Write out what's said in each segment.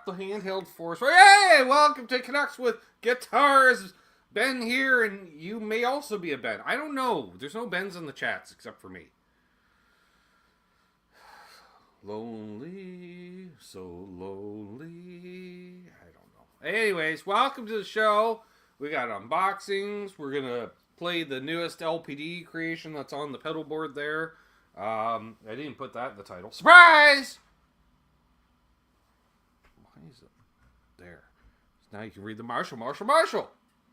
the handheld force. Hey, welcome to Canucks with Guitars. Ben here, and you may also be a Ben. I don't know. There's no Bens in the chats except for me. Lonely, so lonely. I don't know. Anyways, welcome to the show. We got unboxings. We're going to play the newest LPD creation that's on the pedal board there. I didn't put that in the title. Surprise! Why is it there? So now you can read the Marshall.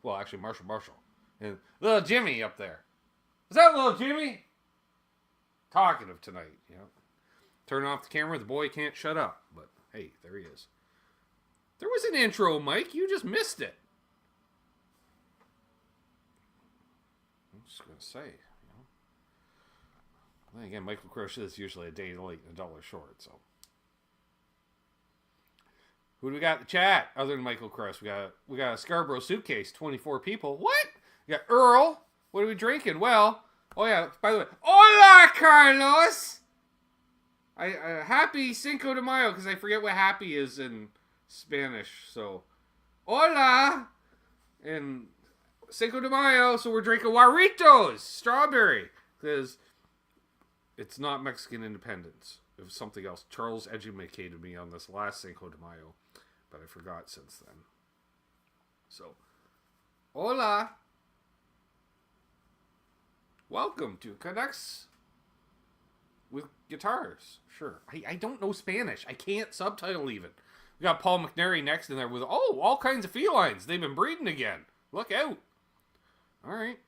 Well, actually, Marshall. And little Jimmy up there. Is that little Jimmy? Talkative tonight, you know. Turn off the camera, the boy can't shut up. But, hey, there he is. There was an intro, Mike. You just missed it. I'm just going to say, you know. Then again, Michael Crush is usually a day late and $1 short, so. Who do we got in the chat other than Michael Crush? We got a Scarborough suitcase, 24 people. What? We got Earl. What are we drinking? Well, oh yeah, by the way, hola, Carlos! Happy Cinco de Mayo, because I forget what happy is in Spanish, so. Hola! And Cinco de Mayo, so we're drinking Warritos, strawberry, because it's not Mexican independence. It was something else. Charles educated me on this last Cinco de Mayo, but I forgot since then. So, hola! Welcome to Canucks with Guitars. Sure. I don't know Spanish. I can't subtitle even. We got Paul McNary next in there with, all kinds of felines. They've been breeding again. Look out. All right.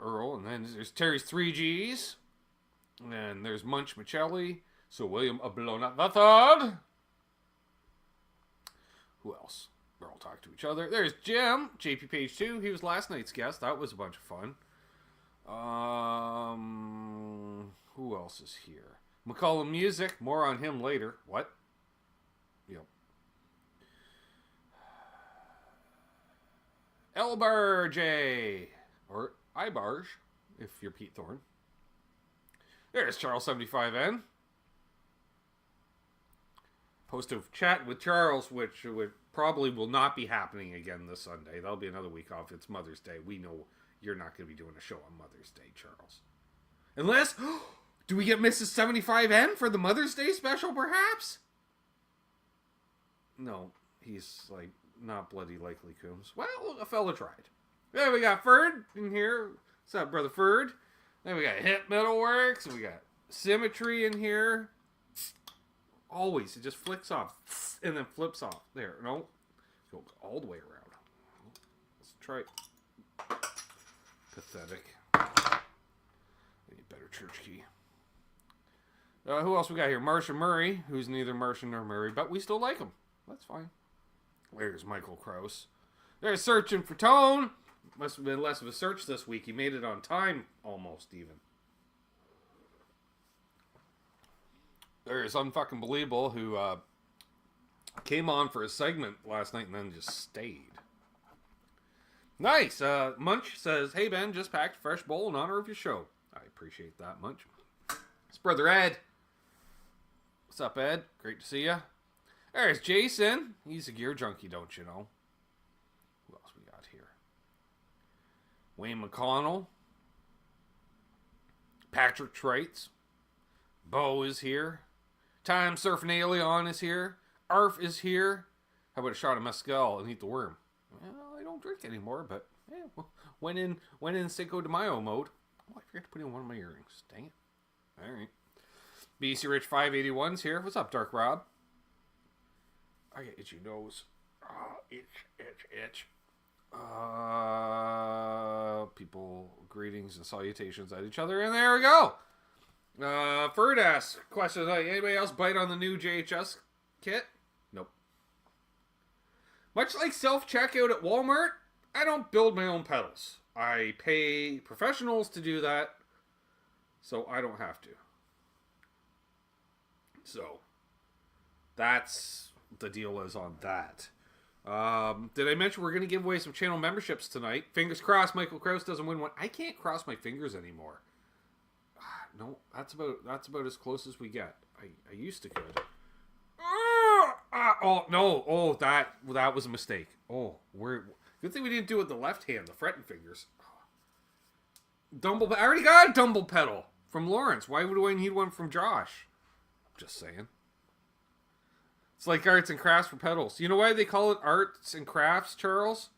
Earl, and then there's Terry's 3Gs. And there's Munch Michelli. So William Ablona the Third. Who else? We're all talking to each other. There's Jim, JP Page 2. He was last night's guest. That was a bunch of fun. Who else is here? McCollum Music. More on him later. What? Yep. Elbarge. Or Ibarge, if you're Pete Thorne. There's Charles 75N. Post of chat with Charles, which probably will not be happening again this Sunday. That'll be another week off. It's Mother's Day. We know you're not going to be doing a show on Mother's Day, Charles. Unless, do we get Mrs. 75N for the Mother's Day special, perhaps? No, he's, like, not bloody likely, Coombs. Well, a fella tried. Then we got Ferd in here. What's up, brother Ferd? Then we got Hip Metalworks. We got Symmetry in here. Always, it just flicks off. And then flips off. There, no. Goes all the way around. Let's try it. Pathetic. Need a better church key. Who else we got here? Marcia Murray, who's neither Martian nor Murray, but we still like him. That's fine. There's Michael Krause. There's Searching for Tone. Must have been less of a search this week. He made it on time, almost even. There's Unfucking Believable, who came on for a segment last night and then just stayed. Nice. Munch says, hey Ben, just packed a fresh bowl in honor of your show. I appreciate that, Munch. It's brother Ed. What's up, Ed? Great to see ya. There's Jason. He's a gear junkie, don't you know? Who else we got here? Wayne McConnell. Patrick Treitz. Bo is here. Time Surfing Alien is here. Arf is here. How about a shot of mezcal and eat the worm? Well, I don't drink anymore, but yeah, well, went in Cinco de Mayo mode. Oh, I forgot to put in one of my earrings. Dang it. All right. BC Rich 581's here. What's up, Dark Rob? I got itchy nose. Oh, itch. People greetings and salutations at each other, and there we go. Ferd asks, question, anybody else bite on the new JHS kit? Nope. Much like self-checkout at Walmart, I don't build my own pedals. I pay professionals to do that, so I don't have to. So, that's the deal is on that. Did I mention we're going to give away some channel memberships tonight? Fingers crossed Michael Krause doesn't win one. I can't cross my fingers anymore. No, that's about as close as we get. I used to could. Oh no! Oh, that was a mistake. Oh, good thing we didn't do it with the left hand, the fretting fingers. Dumble. I already got a dumble pedal from Lawrence. Why would I need one from Josh? Just saying. It's like arts and crafts for pedals. You know why they call it arts and crafts, Charles?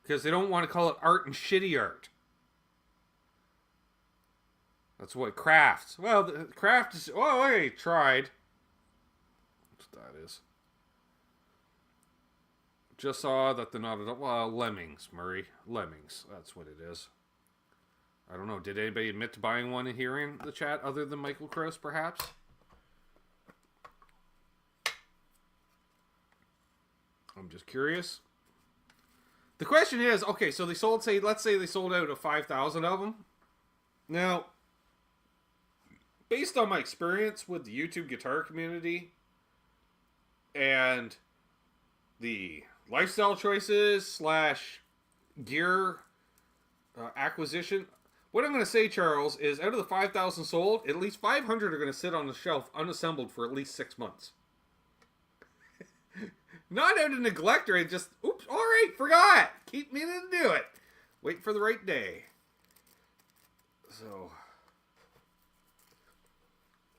Because they don't want to call it art and shitty art. That's what crafts. Well, the craft is. Oh, I tried. That's what that is. Just saw that the not. Well, lemmings, Murray. Lemmings. That's what it is. I don't know. Did anybody admit to buying one here in the chat other than Michael Chris, perhaps? I'm just curious. The question is, okay, so they sold, let's say they sold out of 5,000 of them. Now, based on my experience with the YouTube guitar community and the lifestyle choices / gear acquisition, what I'm going to say, Charles, is out of the 5,000 sold, at least 500 are going to sit on the shelf unassembled for at least 6 months. Not out of neglect or just, oops, all right, forgot. Keep meaning to do it. Wait for the right day. So,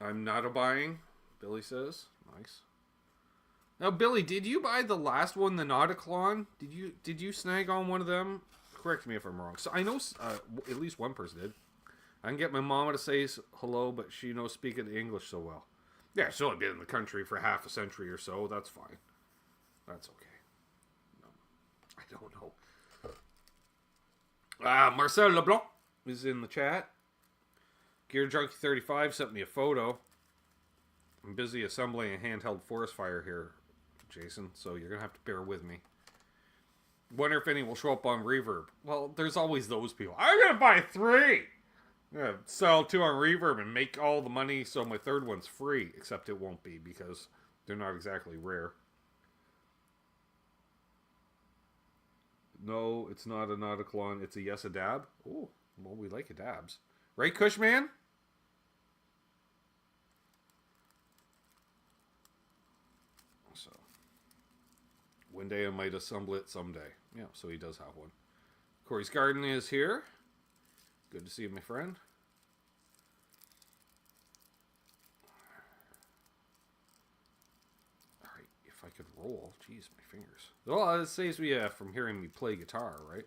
I'm not a buying, Billy says. Nice. Now, Billy, did you buy the last one, the Nauticlon? Did you snag on one of them? Correct me if I'm wrong. So I know at least one person did. I can get my mama to say hello, but she knows speak the English so well. Yeah, she's only been in the country for half a century or so. That's fine. That's okay. No, I don't know. Marcel Leblanc is in the chat. Gear Junkie 35 sent me a photo. I'm busy assembling a handheld forest fire here, Jason, so you're going to have to bear with me. Wonder if any will show up on Reverb. Well, there's always those people. I'm going to buy 3! I'm going to sell 2 on Reverb and make all the money so my third one's free. Except it won't be because they're not exactly rare. No, it's not a Nauticlon. It's a Yes a Dab. Oh, well, we like a dabs. Right, Cushman? So, one day I might assemble it someday. Yeah, so he does have one. Corey's Garden is here. Good to see you, my friend. Alright, if I could roll. Jeez, my fingers. Well, it saves me from hearing me play guitar, right?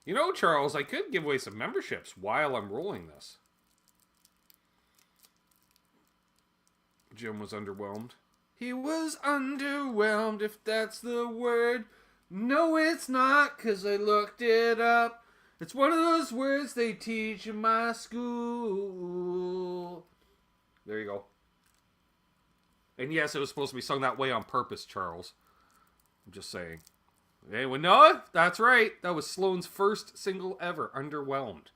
You know, Charles, I could give away some memberships while I'm rolling this. Jim was underwhelmed. He was underwhelmed, if that's the word. No, it's not, because I looked it up. It's one of those words they teach in my school. There you go. And yes, it was supposed to be sung that way on purpose, Charles. I'm just saying. Anyone know it? That's right. That was Sloan's first single ever, Underwhelmed.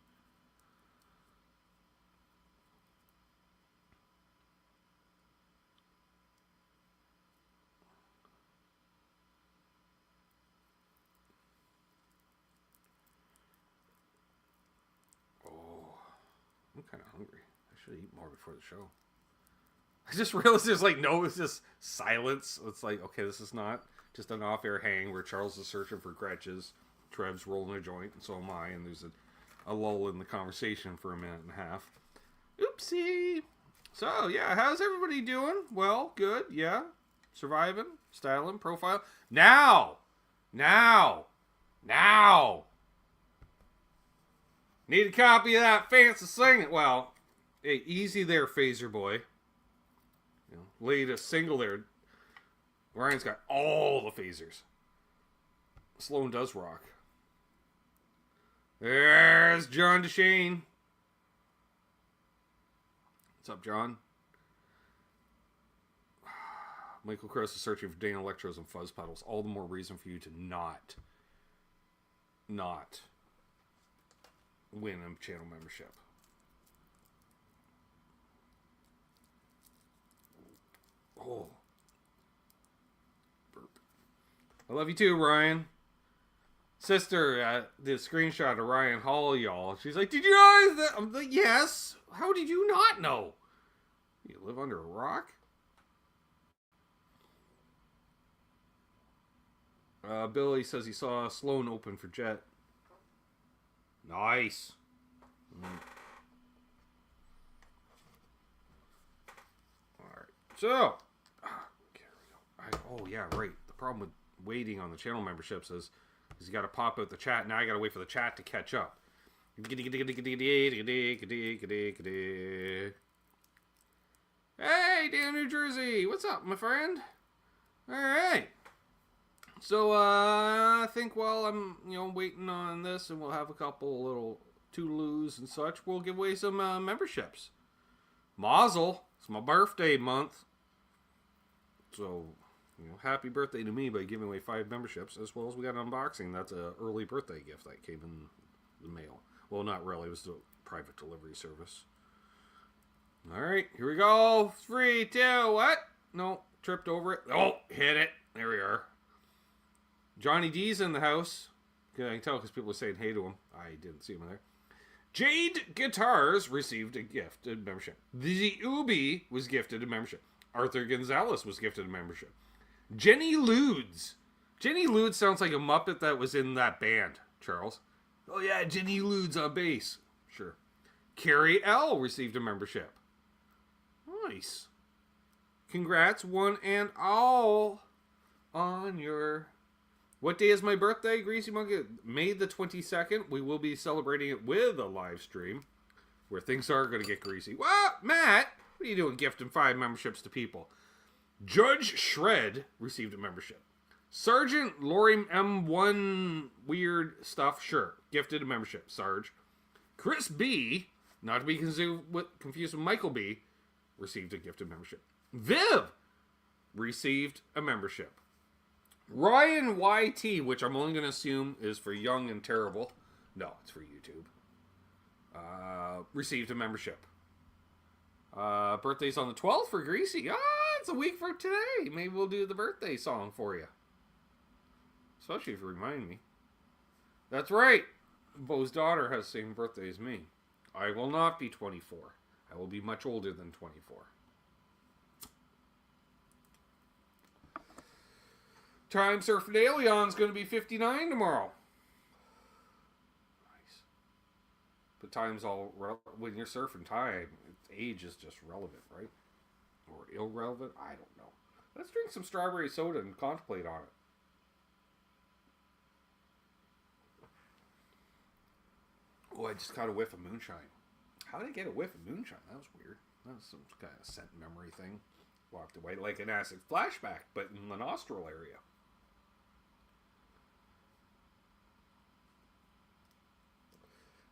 I'm kind of hungry. I should eat more before the show. I just realized there's it's just silence. It's like, okay, this is not just an off-air hang where Charles is searching for Gretches, Trev's rolling a joint, and so am I, and there's a lull in the conversation for a minute and a half. Oopsie! So, yeah, how's everybody doing? Well, good, yeah. Surviving, styling, profile. Now! Need a copy of that fancy singing. Well, hey, easy there, Phaser Boy. You know, laid a single there. Ryan's got all the phasers. Sloan does rock. There's John DeShane. What's up, John? Michael Cross is searching for Dana Electros and fuzz pedals. All the more reason for you to not win a channel membership. Oh. Burp. I love you too, Ryan. Sister did a screenshot of Ryan Hall, y'all. She's like, did you know that? I'm like, yes. How did you not know? You live under a rock? Billy says he saw Sloan open for Jet. Nice. Alright. So. Oh, yeah, right. The problem with waiting on the channel memberships is you got to pop out the chat. Now I got to wait for the chat to catch up. Hey, Dan, New Jersey. What's up, my friend? All right. So, I think while I'm, waiting on this, and we'll have a couple little toodaloos and such, we'll give away some memberships. Mazel. It's my birthday month. So, happy birthday to me by giving away 5 memberships, as well as we got an unboxing. That's an early birthday gift that came in the mail. Well, not really. It was a private delivery service. All right, here we go. 3, 2, what? No, tripped over it. Oh, hit it. There we are. Johnny D's in the house. I can tell because people are saying hey to him. I didn't see him in there. Jade Guitars received a gifted membership. The Ubi was gifted a membership. Arthur Gonzalez was gifted a membership. Jenny Ludes. Jenny Ludes sounds like a Muppet that was in that band, Charles. Oh yeah, Jenny Ludes on bass. Sure. Carrie L received a membership. Nice. Congrats, one and all, on your... What day is my birthday, Greasy Monkey? May the 22nd. We will be celebrating it with a live stream where things are going to get greasy. What? Matt? What are you doing gifting 5 memberships to people? Judge Shred received a membership. Sergeant Lori M1 Weird Stuff, sure. Gifted a membership, Sarge. Chris B, not to be confused with Michael B, received a gifted membership. Viv received a membership. Ryan YT, which I'm only going to assume is for Young and Terrible. No, it's for YouTube. Received a membership. Birthday's on the 12th for Greasy. It's a week from today. Maybe we'll do the birthday song for you. Especially if you remind me. That's right. Bo's daughter has the same birthday as me. I will not be 24. I will be much older than 24. Time Surf Leon's going to be 59 tomorrow. Nice. But time's all... when you're surfing time, age is just relevant, right? Or irrelevant? I don't know. Let's drink some strawberry soda and contemplate on it. Oh, I just got a whiff of moonshine. How did I get a whiff of moonshine? That was weird. That was some kind of scent memory thing. Walked away like an acid flashback, but in the nostril area.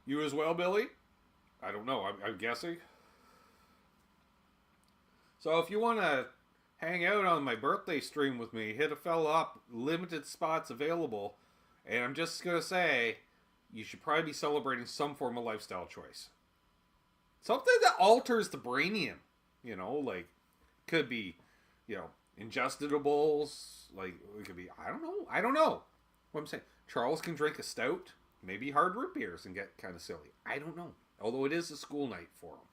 You as well, Billy? I don't know. I'm guessing. So if you want to hang out on my birthday stream with me, hit a fella up. Limited spots available. And I'm just going to say, you should probably be celebrating some form of lifestyle choice. Something that alters the brainium. Like, could be, ingestibles. Like, it could be, I don't know. What I'm saying, Charles can drink a stout. Maybe hard root beers and get kind of silly. I don't know. Although it is a school night for him.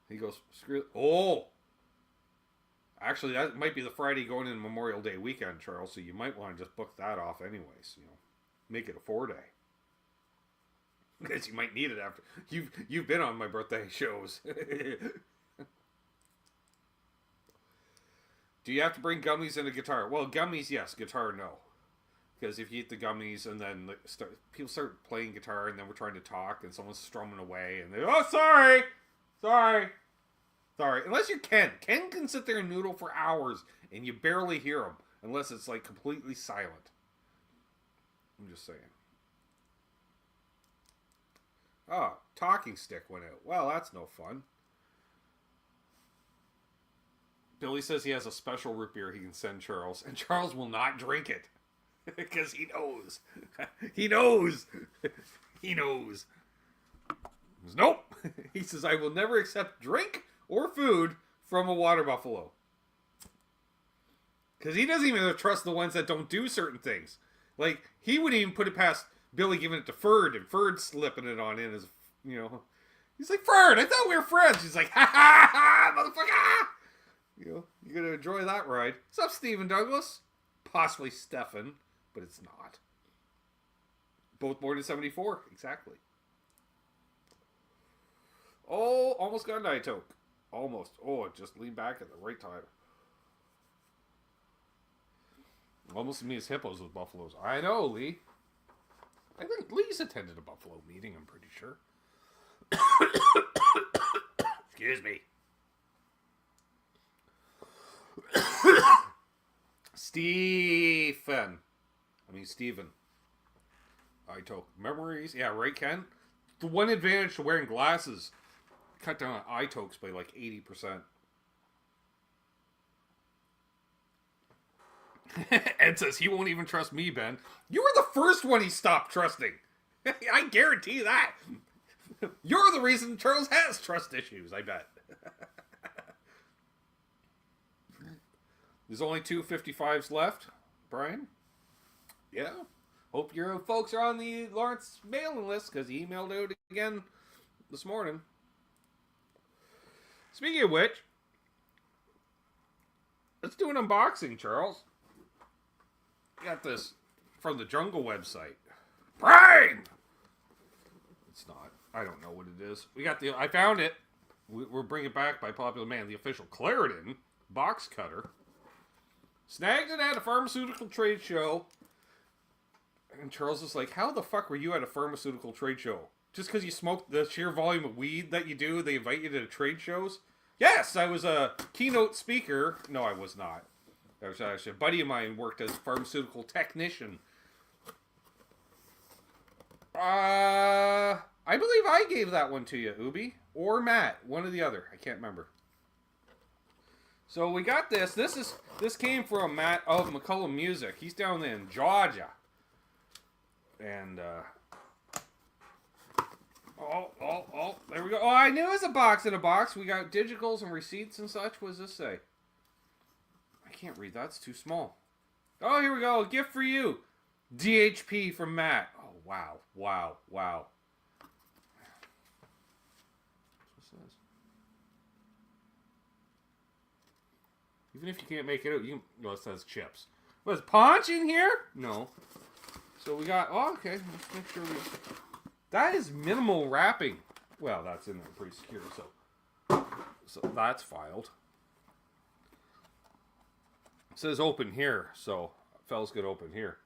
He goes, screw it. Oh! Actually, that might be the Friday going into Memorial Day weekend, Charles. So you might want to just book that off anyways. Make it a 4-day. Because you might need it after. You've been on my birthday shows. Do you have to bring gummies and a guitar? Well, gummies, yes. Guitar, no. Because if you eat the gummies and then people start playing guitar and then we're trying to talk and someone's strumming away and they sorry. Unless you're Ken. Ken can sit there and noodle for hours and you barely hear him unless it's like completely silent. I'm just saying. Oh, talking stick went out. Well, that's no fun. Billy says he has a special root beer he can send Charles, and Charles will not drink it. Because he knows. He knows. He knows. He goes, nope. He says, I will never accept drink or food from a water buffalo. Because he doesn't even trust the ones that don't do certain things. Like, he wouldn't even put it past Billy giving it to Ferd and Ferd slipping it on in as, He's like, Ferd, I thought we were friends. He's like, ha ha ha, motherfucker. You're going to enjoy that ride. What's up, Stephen Douglas? Possibly Stefan. but it's not. Both born in 74, exactly. Oh, almost got an eye toke. Almost. Oh, it just leaned back at the right time. Almost as many as hippos with buffaloes. I know, Lee. I think Lee's attended a buffalo meeting, I'm pretty sure. Excuse me. Steven. Eye toke. Memories? Yeah, right, Ken? The one advantage to wearing glasses, cut down on eye tokes by like 80%. Ed says he won't even trust me, Ben. You were the first one he stopped trusting. I guarantee that. You're the reason Charles has trust issues, I bet. There's only 2 55s left, Brian. Yeah. Hope your folks are on the Lawrence mailing list, because he emailed out again this morning. Speaking of which, let's do an unboxing, Charles. Got this from the Jungle website. Brian! It's not. I don't know what it is. I found it. We're bringing it back by popular demand. The official Claritin box cutter. Snagged it at a pharmaceutical trade show. And Charles was like, how the fuck were you at a pharmaceutical trade show? Just because you smoked the sheer volume of weed that you do, they invite you to trade shows? Yes, I was a keynote speaker. No, I was not. That was actually a buddy of mine worked as a pharmaceutical technician. I believe I gave that one to you, Ubi. Or Matt. One or the other. I can't remember. So we got this. This came from Matt of McCullum Music. He's down there in Georgia. And, there we go. Oh, I knew it was a box in a box. We got digitals and receipts and such. What does this say? I can't read that. It's too small. Oh, here we go. A gift for you. DHP from Matt. Oh, wow. Wow. Wow. What's this? Even if you can't make it out, you can... Well, it says chips. Was Punch in here? No. So we got... Oh, okay. Let's make sure we... That is minimal wrapping. Well, that's in there pretty secure, so that's filed. It says open here, so fellas could open here.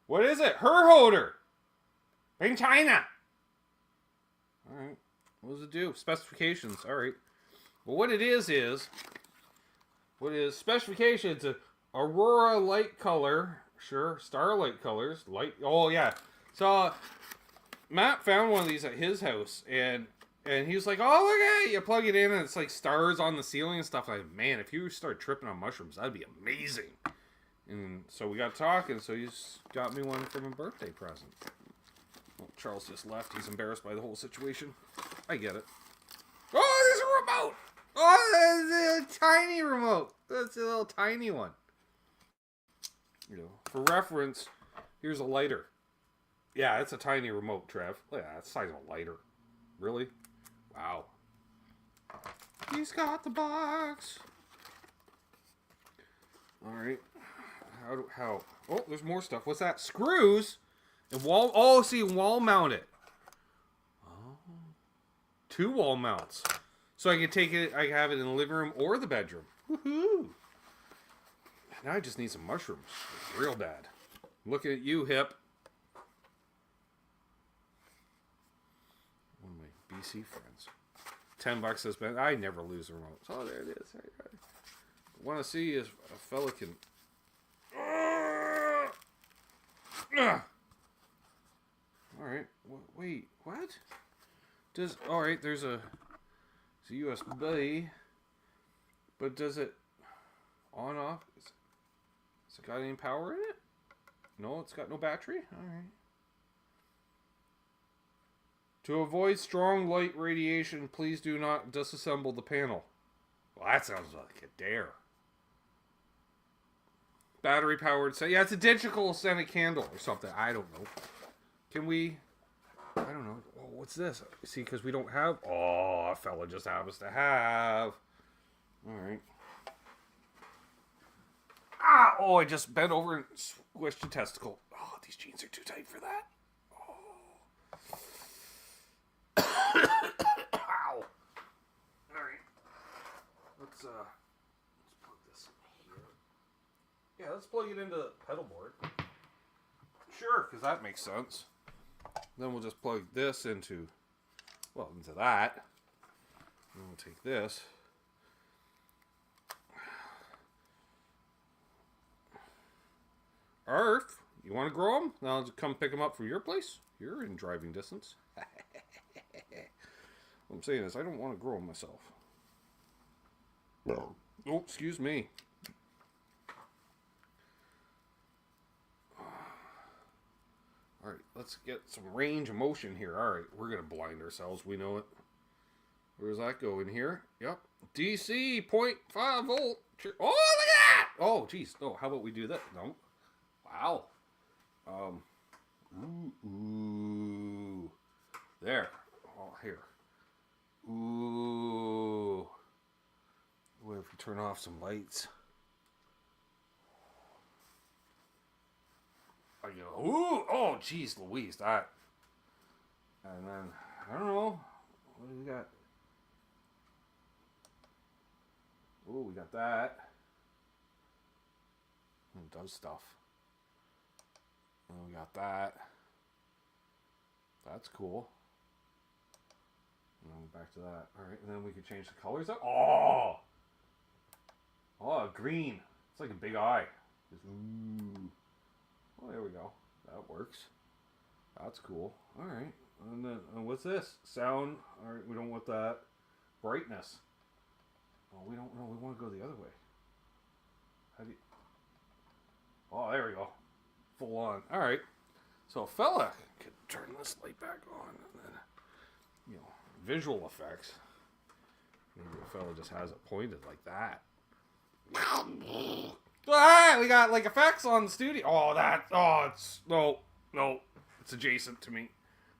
What is it? Her holder! In China! Alright. What does it do? Specifications. Alright. Well, what it is... What is specifications? It's a Aurora light color. Sure. Starlight colors. Light. Oh, yeah. So... Matt found one of these at his house, and he was like, oh, look at it. You plug it in, and it's like stars on the ceiling and stuff. Like, man, if you start tripping on mushrooms, that'd be amazing. And so we got talking, so he's got me one from a birthday present. Well, Charles just left. He's embarrassed by the whole situation. I get it. Oh, there's a remote! Oh, there's a tiny remote. That's a little tiny one. You know, for reference, here's a lighter. Yeah, it's a tiny remote, Trev. Look at that. It's the size of a lighter. Really? Wow. He's got the box. Alright. How? Oh, there's more stuff. What's that? Screws? And wall... Oh, see, wall mount it. Oh. 2 wall mounts. So I can take it... I can have it in the living room or the bedroom. Woohoo! Now I just need some mushrooms. Real bad. I'm looking at you, Hip. BC friends. $10 has been. I never lose the remote. Oh, there it is. Want to see is a fella can. All right. Wait. What? Does all right? There's a. It's a USB. But does it on off? Has it got any power in it? No, it's got no battery. All right. To avoid strong light radiation, please do not disassemble the panel. Well, that sounds like a dare. Battery powered. Yeah, it's a digital scented candle or something. I don't know. Can we? I don't know. Oh, what's this? See, because we don't have. Oh, a fella just happens to have. All right. Ah! Oh, I just bent over and squished a testicle. these jeans are too tight for that. Ow. Alright. Let's plug this in here. Yeah, let's plug it into the pedal board. Sure, because that makes sense. Then we'll just plug this into that. And we'll take this. Arf, you want to grow them? I'll just come pick them up from your place. You're in driving distance. What I'm saying is I don't want to grow them myself. No. Oh, excuse me. Alright, let's get some range of motion here. Alright, we're going to blind ourselves. We know it. Where does that go in here? Yep. DC 0.5 volt. Oh, look at that! Oh, geez. Oh, how about we do that? No. Wow. Ooh. There. Oh, here. Ooh. What if we turn off some lights? I go, ooh. Oh, geez, Louise, that. And then, I don't know. What do we got? Ooh, we got that. It does stuff. And we got that. That's cool. And then back to that. Alright, and then we could change the colors up. Oh! Oh, green. It's like a big eye. Just, ooh. Oh, there we go. That works. That's cool. Alright. And then, what's this? Sound. Alright, we don't want that. Brightness. Oh, we don't know. We want to go the other way. How do you... Oh, there we go. Full on. Alright. So a fella could turn this light back on and then, you know, visual effects. Maybe a fella just has it pointed like that. Ah, we got like effects on the studio. It's no, it's adjacent to me.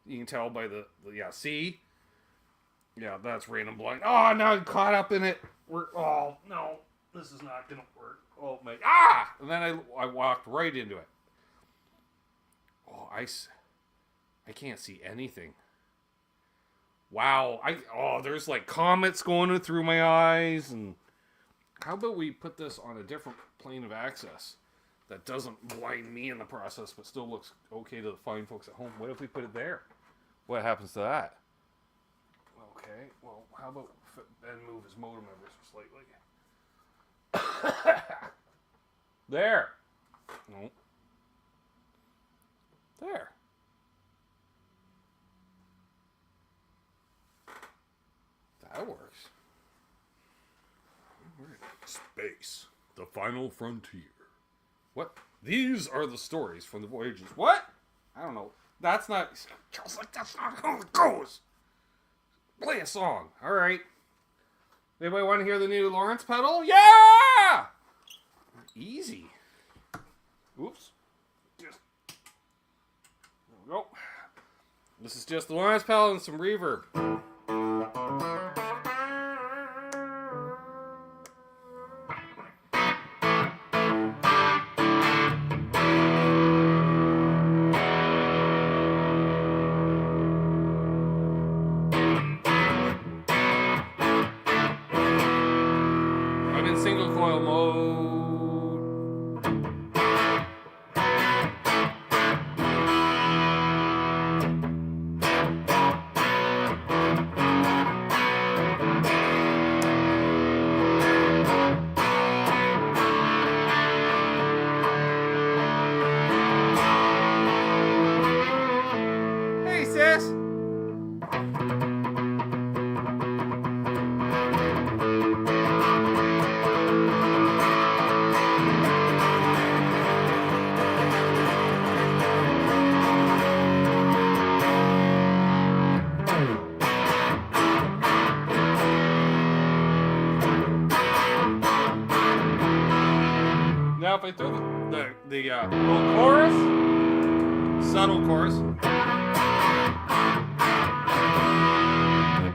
You can tell by the see? Yeah, that's random blind. Oh, now I'm caught up in it. No, this is not gonna work. Oh my, and then I walked right into it. Oh, I can't see anything. Wow, there's like comets going through my eyes. And how about we put this on a different plane of access that doesn't blind me in the process, but still looks okay to the fine folks at home? What if we put it there? What happens to that? Okay, well, how about Ben move his modem ever so slightly? There. No. There. That works. Space. The final frontier. What? These are the stories from the voyages. What? I don't know. That's not... Just like that's not how it goes. Play a song. Alright. Anybody want to hear the new Lawrence pedal? Yeah! Easy. Oops. There we go. This is just the Lawrence pedal and some reverb. I'm in single coil mode. Hey, sis. Now if I throw the little chorus, subtle chorus,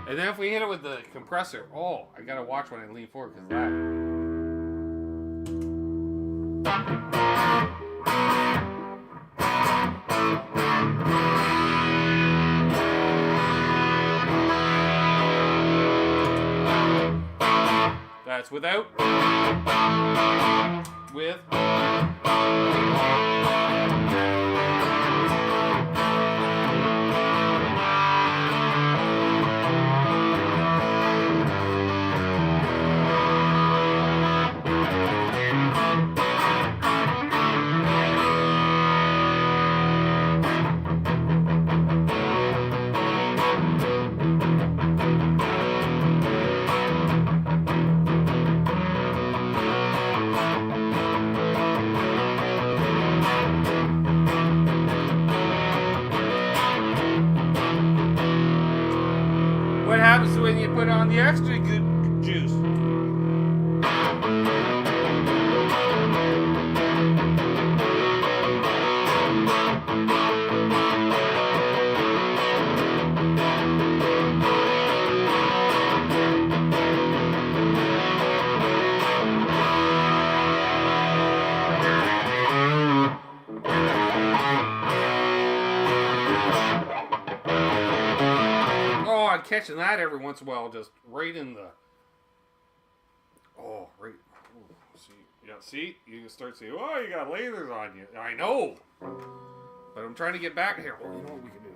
and then if we hit it with the compressor, I gotta watch when I lean forward because that. That's without. With. What happens when you put on the extra good juice? I'm catching that every once in a while, just right in the. Oh, right. Ooh, see, yeah, see, you can start saying, "Oh, you got lasers on you." I know, but I'm trying to get back here. Oh, you know what we can do?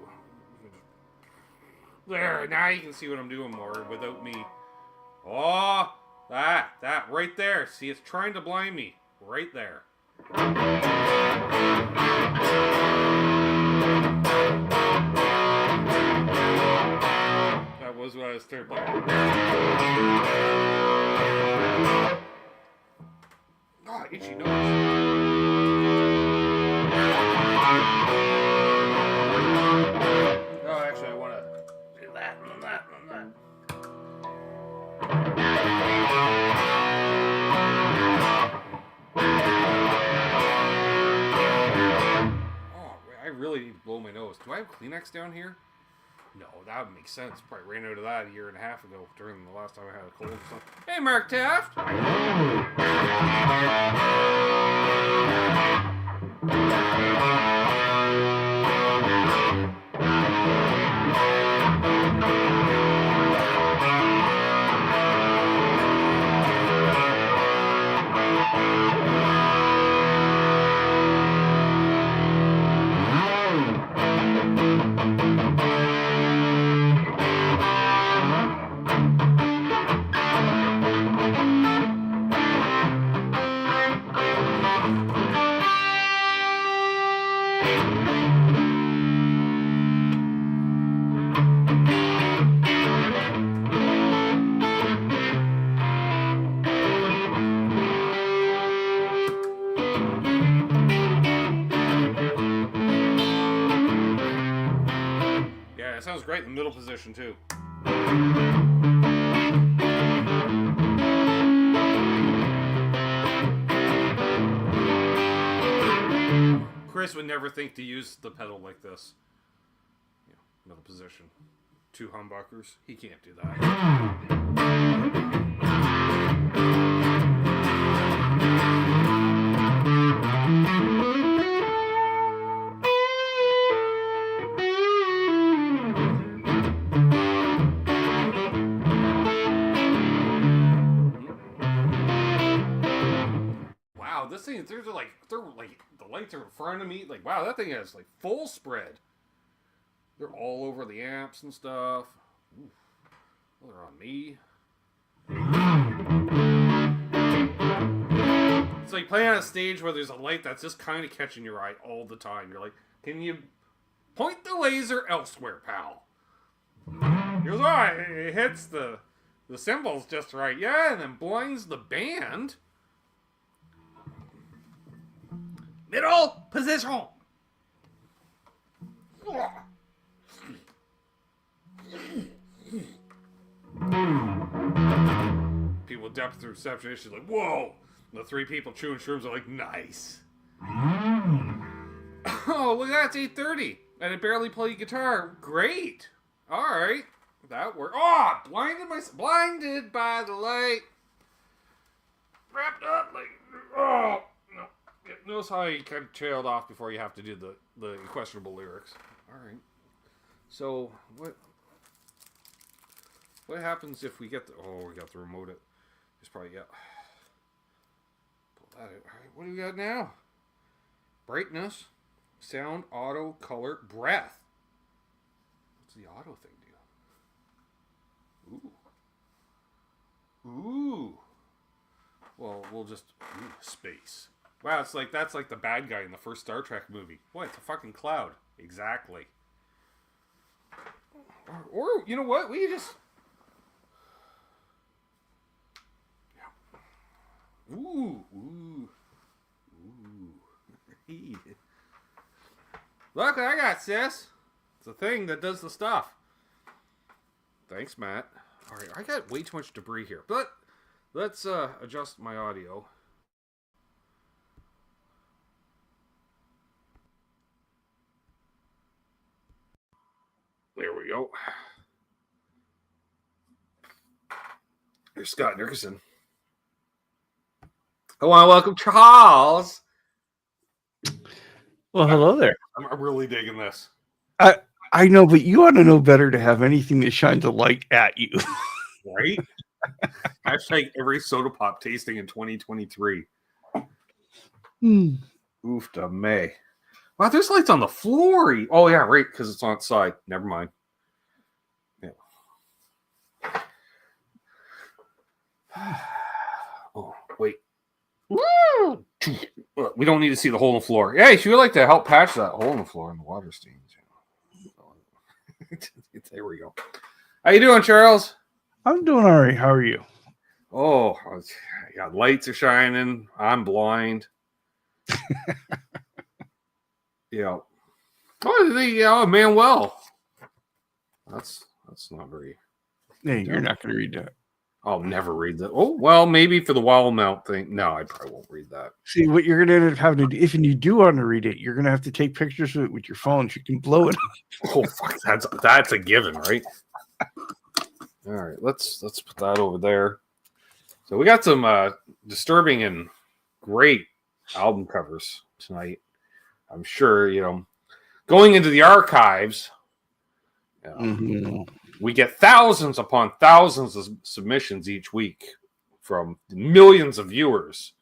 There, now you can see what I'm doing more without me. Oh, that right there. See, it's trying to blind me right there. Was what I was third playing. Oh, itchy nose. Oh, actually, I want to do that and that and that. Oh, I really need to blow my nose. Do I have Kleenex down here? No, that would make sense. Probably ran out of that a year and a half ago during the last time I had a cold or something. Hey, Mark Taft! Yeah, it sounds great in the middle position too. Chris would never think to use the pedal like this. You know, middle position. Two humbuckers. He can't do that. Wow, this thing, they're like the lights are in front of me. Like, wow, that thing has like full spread. They're all over the amps and stuff. Ooh, they're on me. It's like playing on a stage where there's a light that's just kind of catching your eye all the time. You're like, can you point the laser elsewhere, pal? He goes, oh, it hits the cymbals just right. Yeah, and then blinds the band. Middle position. People depth through reception. She's like, whoa. And the three people chewing shrooms are like, nice. Oh, look at that. It's 8:30. And I barely play guitar. Great. All right. That worked. Oh, blinded by the light. Wrapped up like, oh. No. Notice how you kind of trailed off before you have to do the questionable lyrics. All right. So, what happens if we get the... Oh, we got the remote. It's probably, yeah. Pull that out. All right, what do we got now? Brightness, sound, auto, color, breath. What's the auto thing do? Ooh. Well, we'll just space. Wow, that's like the bad guy in the first Star Trek movie. What? It's a fucking cloud. Exactly. Or you know what? We just. Ooh. Look what I got, sis. It's a thing that does the stuff. Thanks, Matt. All right, I got way too much debris here, but let's adjust my audio. There we go. Here's Scott Nickerson. I want to welcome Charles. Well, hello there. I'm really digging this. I know, but you ought to know better to have anything that shines a light at you. Right? Hashtag every soda pop tasting in 2023. Oof to May. Wow, there's lights on the floor. Oh, yeah, right, because it's on its side. Never mind. Yeah. Oh, wait. Woo! We don't need to see the hole in the floor. Yeah, she would like to help patch that hole in the floor in the water stains. There we go. How you doing, Charles? I'm doing all right. How are you? Oh, yeah, lights are shining. I'm blind. Yeah. Oh, Manuel. That's not very. Hey, you're not going to read that. I'll never read that. Oh, well, maybe for the wall mount thing. No, I probably won't read that. See, what you're going to end up having to do, if you do want to read it, you're going to have to take pictures of it with your phone so you can blow it. Oh, fuck, that's a given, right? All right, let's put that over there. So we got some disturbing and great album covers tonight. I'm sure, going into the archives, we get thousands upon thousands of submissions each week from millions of viewers.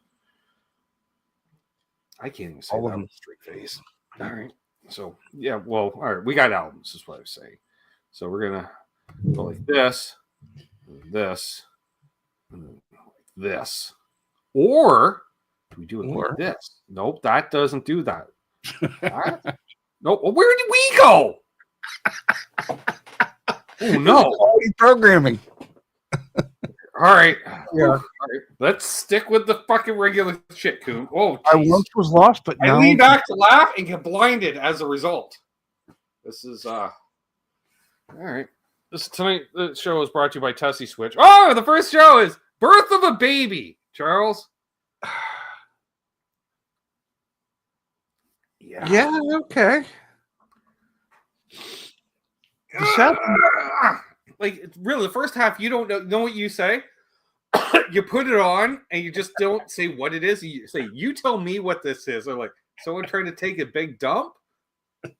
I can't even say that with a straight face. All right. So, yeah, well, all right. We got albums, is what I was saying. So we're going to go like this, this. Or we do it like this. Nope, that doesn't do that. Nope. Well, where did we go? Oh, no. Quality programming. All right. Yeah. All right. Let's stick with the fucking regular shit, Coon. Oh, I once was lost, but now I lean back to laugh and get blinded as a result. This is all right. Tonight the show is brought to you by Tesi Switch. Oh, the first show is Birth of a Baby, Charles. Yeah, okay. Like, really, the first half, you don't know what you say. You put it on, and you just don't say what it is. You say, you tell me what this is. Or, like, someone trying to take a big dump?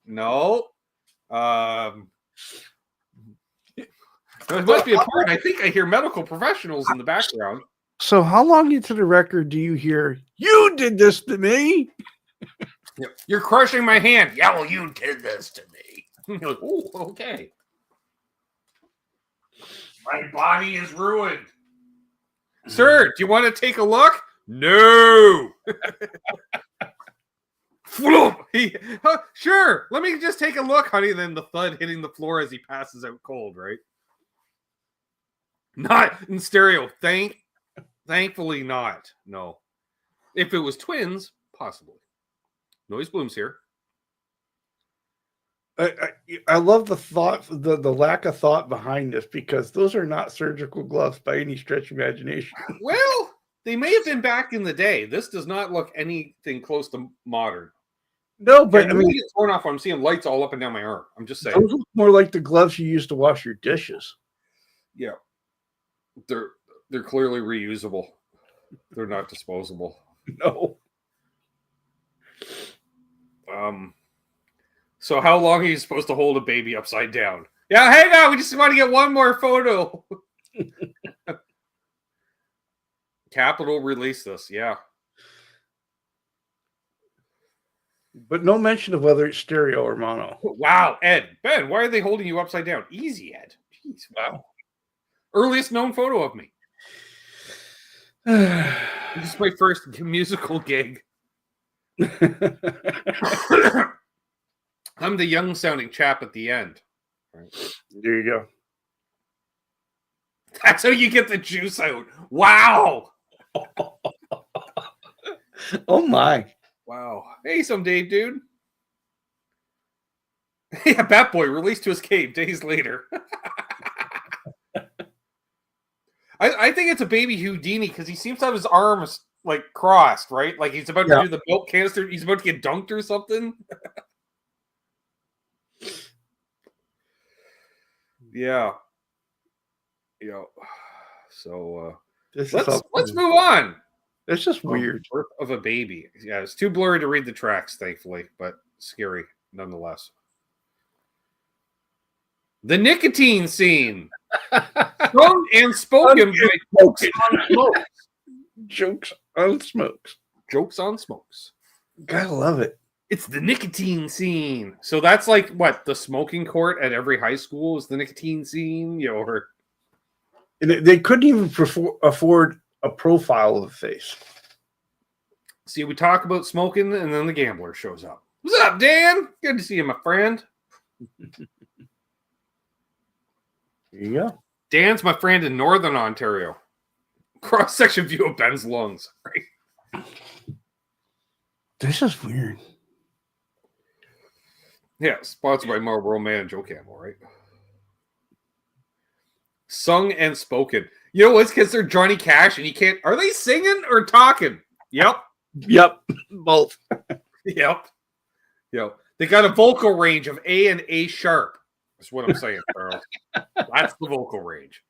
No. It must be important. I think I hear medical professionals in the background. So how long into the record do you hear, you did this to me? You're crushing my hand. Yeah, well, you did this to me. You're like, oh, okay. My body is ruined. Sir, do you want to take a look? No. Sure. Let me just take a look, honey. Then the thud hitting the floor as he passes out cold, right? Not in stereo. Thankfully not. No. If it was twins, possibly. Noise Bloom's here. I love the thought, the lack of thought behind this, because those are not surgical gloves by any stretch of imagination. Well, they may have been back in the day. This does not look anything close to modern. No, but I mean, it's torn off. I'm seeing lights all up and down my arm. I'm just saying. Those look more like the gloves you used to wash your dishes. Yeah, they're clearly reusable. They're not disposable. No. So how long are you supposed to hold a baby upside down? Yeah, hang on. We just want to get one more photo. Capitol released this, yeah. But no mention of whether it's stereo or mono. Wow, Ed. Ben, why are they holding you upside down? Easy, Ed. Jeez, wow. Earliest known photo of me. This is my first musical gig. I'm the young sounding chap at the end. Right. There you go. That's how you get the juice out. Wow. Oh my. Wow. Hey, some Dave, dude. Yeah, Batboy released to his cave days later. I think it's a baby Houdini because he seems to have his arms like crossed, right? Like he's about to do the milk canister. He's about to get dunked or something. Yeah. So let's move on. It's just weird. Birth of a baby. Yeah, it's too blurry to read the tracks, thankfully, but scary nonetheless. The nicotine scene. Sung and spoken by Jokes on Smokes. Jokes on Smokes. Jokes on Smokes. Gotta love it. It's the nicotine scene. So that's like what the smoking court at every high school is the nicotine scene, or and they couldn't even afford a profile of the face. See, we talk about smoking, and then the gambler shows up. What's up, Dan? Good to see you, my friend. There you go. Dan's my friend in Northern Ontario. Cross-section view of Ben's lungs. Right? This is weird. Yeah, sponsored by Marlboro Man and Joe Campbell, right? Sung and spoken. You know what's because they're Johnny Cash and you can't... Are they singing or talking? Yep. Both. Yep. They got a vocal range of A and A sharp. That's what I'm saying, Charles. That's the vocal range.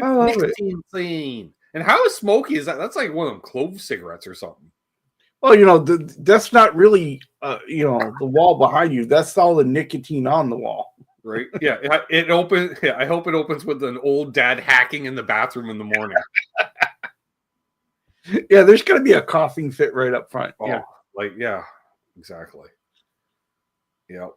I love it. Scene. And how smoky is that? That's like one of them clove cigarettes or something. Well, that's not really, the wall behind you. That's all the nicotine on the wall. Right? Yeah. It opens. Yeah, I hope it opens with an old dad hacking in the bathroom in the morning. Yeah, there's going to be a coughing fit right up front. Oh, yeah. Exactly. Yep.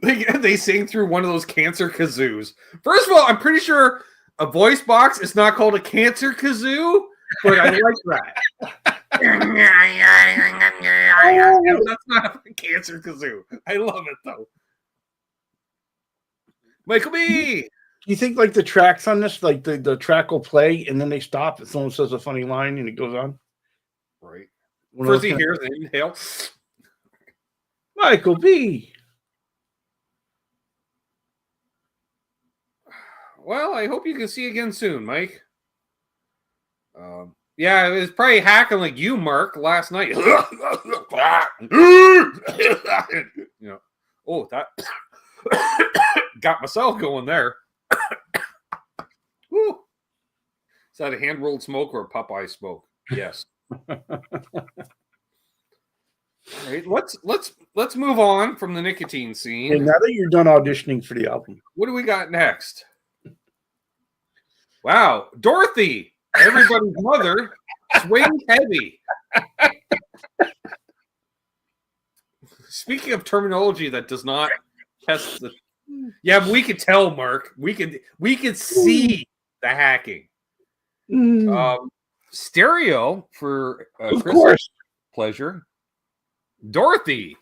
They sing through one of those cancer kazoos. First of all, I'm pretty sure a voice box is not called a cancer kazoo, but I like that. That's not a cancer kazoo. I love it though. Michael B. Do you think like the tracks on this, like the track will play and then they stop and someone says a funny line and it goes on? Right. First he hears an inhale. Michael B. Well, I hope you can see again soon, Mike. Yeah, it was probably hacking like you, Mark, last night. Oh, that got myself going there. Woo. Is that a hand-rolled smoke or a Popeye smoke? Yes. All right, let's move on from the nicotine scene. And now that you're done auditioning for the album, what do we got next? Wow, Dorothy, everybody's mother, swings heavy. Speaking of terminology that does not test the... Yeah, but we could tell, Mark. We could see the hacking. Stereo for of course. Pleasure. Dorothy,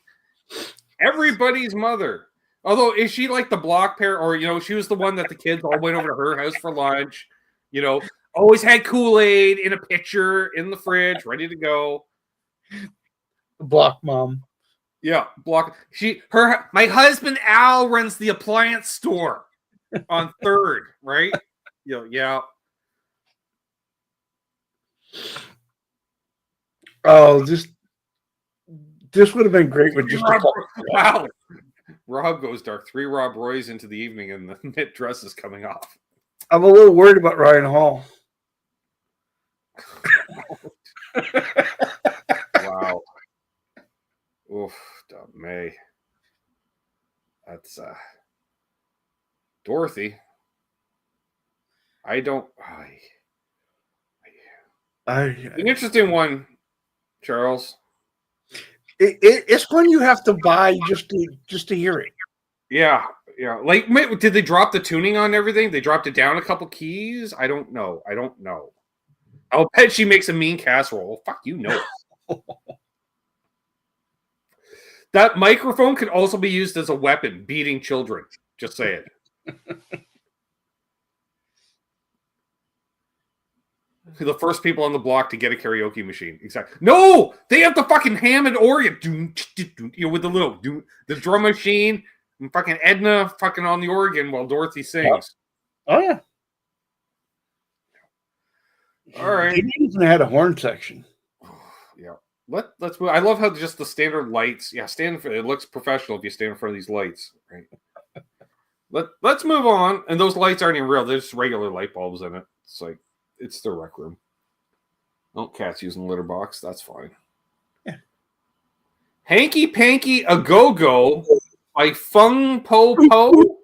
everybody's mother. Although, is she like the block pair, or she was the one that the kids all went over to her house for lunch? Always had Kool-Aid in a pitcher in the fridge, ready to go. Block mom. Yeah, block. My husband Al runs the appliance store on 3rd, right? Yeah. Oh, this would have been great with just a couple. Wow. Rob goes dark. 3 Rob Roys into the evening, and the knit dress is coming off. I'm a little worried about Ryan Hall. Wow. Oof, May. That's Dorothy. I don't. An An interesting one, Charles. It's one you have to buy just to hear it. Yeah, yeah. Like, did they drop the tuning on everything? They dropped it down a couple keys. I don't know. I'll bet she makes a mean casserole. Well, fuck, you know it. That microphone could also be used as a weapon, beating children. Just say it. The first people on the block to get a karaoke machine. Exactly. No, they have the fucking Hammond organ. With the drum machine and fucking Edna fucking on the organ while Dorothy sings. Oh yeah. All right. They even had a horn section. Yeah. Let's move. I love how just the standard lights. Yeah, it looks professional if you stand in front of these lights. Right. Let's move on. And those lights aren't even real. They're just regular light bulbs in it. It's like it's the rec room. Oh, cat's using the litter box. That's fine. Yeah. Hanky Panky A Go Go by Fung Po Po.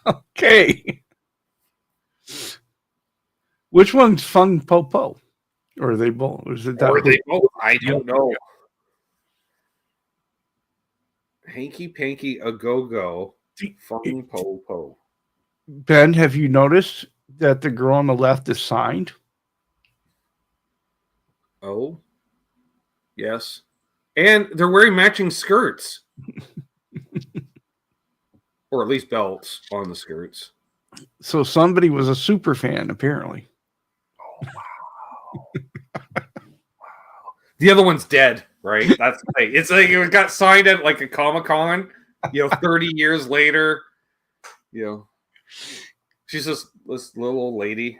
Okay. Which one's Fung Po Po? Or are they both? I don't know. Hanky Panky A Go Go. Fung Po Po. Ben, have you noticed that the girl on the left is signed? Oh, yes. And they're wearing matching skirts. Or at least belts on the skirts. So somebody was a super fan, apparently. Oh, wow. The other one's dead, right? That's the thing. It's like it got signed at like a Comic-Con, 30 years later. She's this little old lady.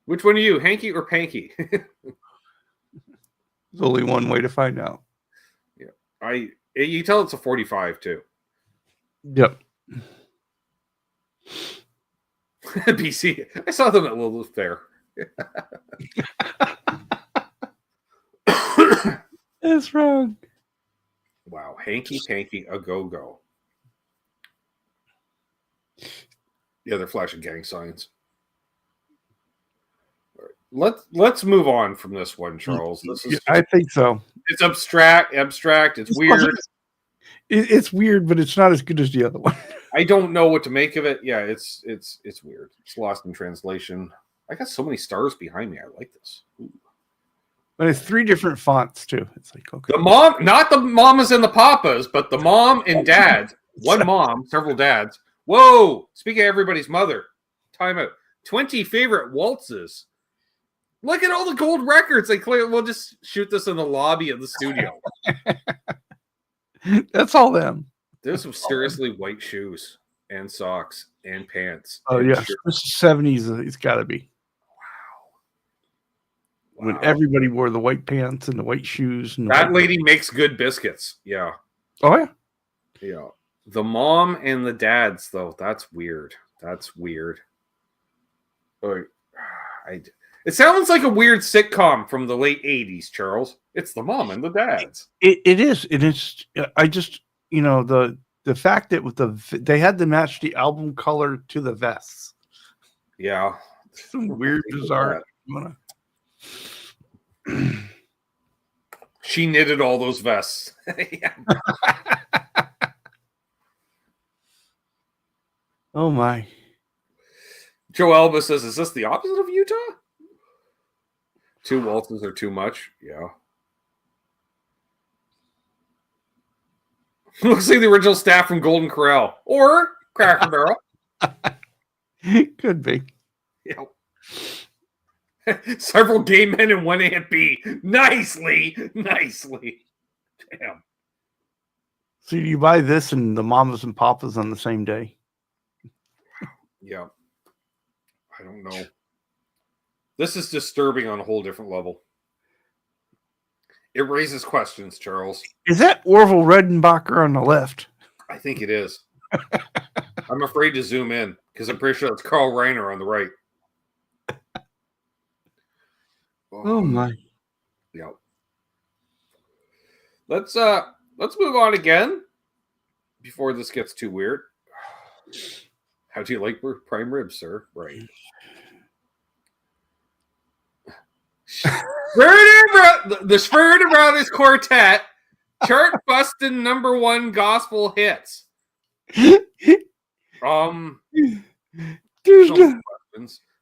Which one are you, Hanky or Panky? There's only one way to find out. Yeah, you tell it's a 45 too. Yep. BC. I saw them at Little Fair. That's wrong. Wow, Hanky Panky A Go Go. Yeah, they're flashing gang signs. All right. Let's move on from this one, Charles. This is I think so. It's abstract. It's weird. It's weird, but it's not as good as the other one. I don't know what to make of it. Yeah, it's weird. It's lost in translation. I got so many stars behind me. I like this. Ooh. But it's 3 different fonts too. It's like, okay. The mom, not the mamas and the papas, but the mom and dad. One mom, several dads. Whoa! Speaking of everybody's mother, time out. 20 favorite waltzes. Look at all the gold records. We'll just shoot this in the lobby of the studio. That's all them. There's some seriously white shoes and socks and pants. Oh and yeah, shirts. this is 70s. It's got to be. Wow. When everybody wore the white pants and the white shoes. And that lady makes good biscuits. Yeah. Oh yeah. Yeah. The mom and the dads, though, that's weird. It sounds like a weird sitcom from the late 80s, Charles. It's the mom and the dads. It is. It is. I just, the fact that they had to match the album color to the vests. Yeah. Some weird, bizarre. She knitted all those vests. Oh my. Joe Elba says, is this the opposite of Utah? 2 waltzes are too much. Yeah. Looks like the original staff from Golden Corral or Cracker Barrel. Could be. Yeah. Several gay men and one Aunt B. Nicely. Damn. So you buy this and the mamas and papas on the same day? Yeah. I don't know. This is disturbing on a whole different level. It raises questions, Charles. Is that Orville Redenbacher on the left? I think it is. I'm afraid to zoom in because I'm pretty sure it's Carl Reiner on the right. Oh my. Yeah. Let's move on again. before this gets too weird. How do you like prime ribs, sir? Right. The Schwerter Brothers Quartet, chart busting #1 gospel hits. There's no,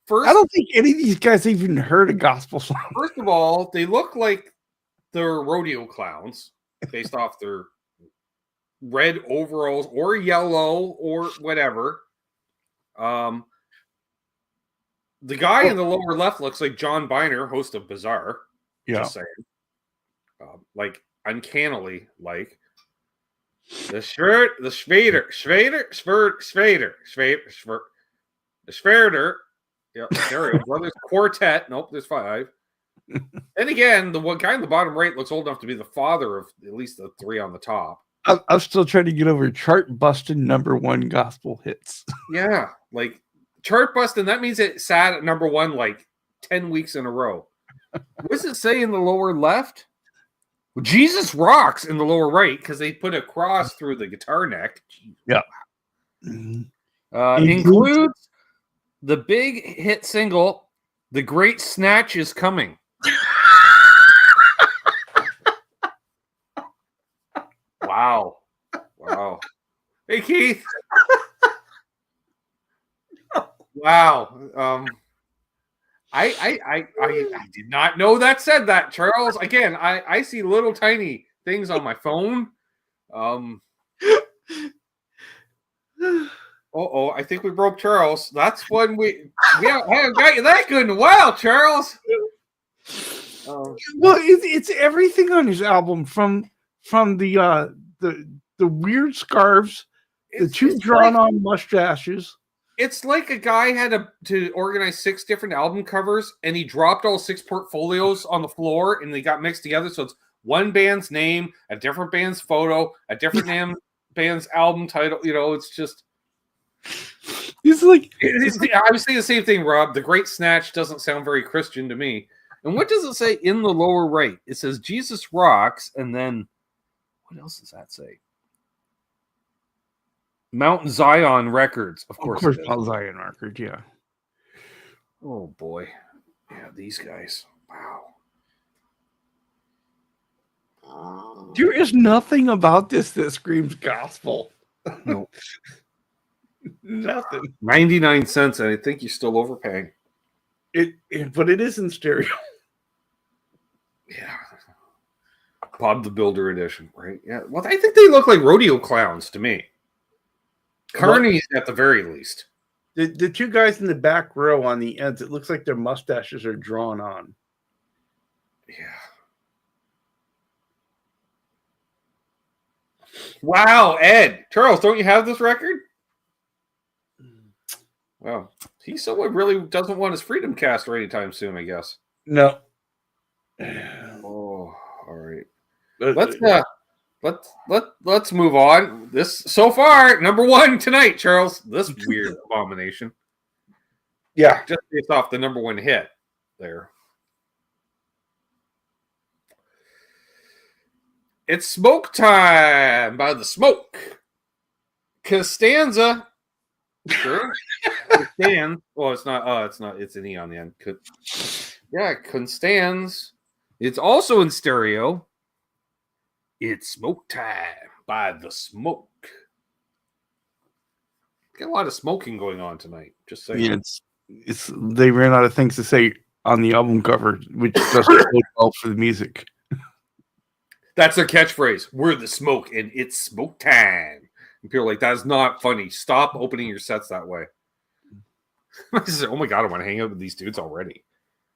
First, I don't think any of these guys even heard a gospel song. First of all, they look like they're rodeo clowns based off their red overalls or yellow or whatever. The guy in the lower left looks like John Biner, host of Bizarre. Yeah. Just saying. Like, uncannily like. The Schwerter Yeah, there we go. Brothers Quartet. Nope, there's 5. And again, the one guy in the bottom right looks old enough to be the father of at least the 3 on the top. I'm still trying to get over chart busting #1 gospel hits. Yeah, like chart busting. That means it sat at #1 like 10 weeks in a row. What does it say in the lower left? Well, Jesus Rocks in the lower right because they put a cross through the guitar neck. Yeah. Includes the big hit single, "The Great Snatch Is Coming." Wow. Hey, Keith. Wow. I did not know that said that, Charles. Again, I see little tiny things on my phone. I think we broke Charles. That's when we haven't got you that good in a while, Charles. Well, it's everything on his album from the weird scarves, the 2 drawn-on mustaches. It's like a guy had to organize 6 different album covers, and he dropped all 6 portfolios on the floor, and they got mixed together. So it's one band's name, a different band's photo, a different band's album title. You know, it's just. It's like I was saying the same thing, Rob. The Great Snatch doesn't sound very Christian to me. And what does it say in the lower right? It says Jesus Rocks, and then what else does that say? Mount Zion Records, of course. Mount Zion Records, yeah. Oh boy, yeah, these guys. Wow. There is nothing about this that screams gospel. No, nothing. 99 cents, and I think you're still overpaying. But it is in stereo. Yeah. Bob the Builder edition, right? Yeah. Well, I think they look like rodeo clowns to me. Carney's at the very least. The 2 guys in the back row on the ends, it looks like their mustaches are drawn on. Yeah. Wow, Ed. Charles, don't you have this record? Well, he's someone really doesn't want his Freedom Caster anytime soon, I guess. No. Oh, all right. Let's move on. This so far #1 tonight, Charles. This weird abomination. Yeah, just based off the #1 hit there. It's Smoke Time by The Smoke. Costanza. Sure. Costanza. Well, it's not. It's not. It's an E on the end. Yeah, Constans. It's also in stereo. It's Smoke Time by The Smoke. Got a lot of smoking going on tonight. Just saying. Yeah, it's they ran out of things to say on the album cover, which doesn't bode well for the music. That's their catchphrase. We're the smoke, and it's smoke time. And people are like, that's not funny. Stop opening your sets that way. Oh my God, I want to hang out with these dudes already.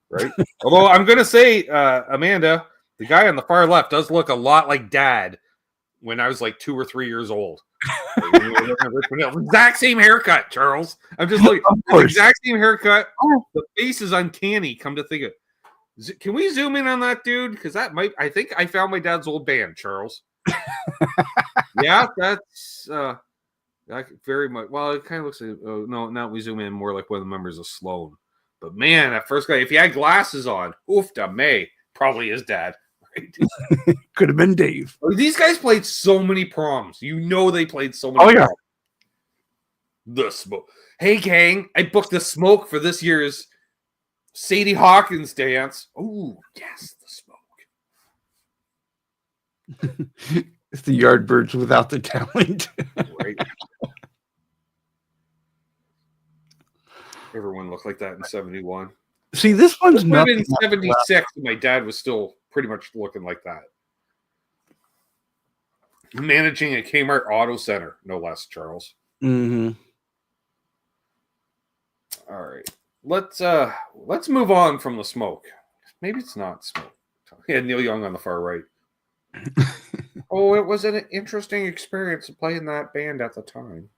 Right? Although I'm going to say, Amanda, the guy on the far left does look a lot like Dad when I was like 2 or 3 years old. Exact same haircut, Charles. I'm just like, exact same haircut. The face is uncanny, come to think of it. Can we zoom in on that dude? Because that might, I think I found my dad's old band, Charles. Yeah, that's very much. Well, it kind of looks like, no, now we zoom in more like one of the members of Sloan. But man, that first guy, if he had glasses on, oof da may, probably his dad. right? Could have been Dave. These guys played so many proms. You know they played so many proms. The smoke. Hey, gang, I booked the smoke for this year's Sadie Hawkins dance. Oh, yes, the smoke. It's the Yardbirds without the talent. Right. Everyone looked like that in 71. See, this one's not in 76. My dad was still pretty much looking like that. Managing a Kmart Auto Center, no less, Charles. Mm-hmm. All right. Let's move on from the smoke. Maybe it's not smoke. Yeah, Neil Young on the far right. Oh, it was an interesting experience playing that band at the time.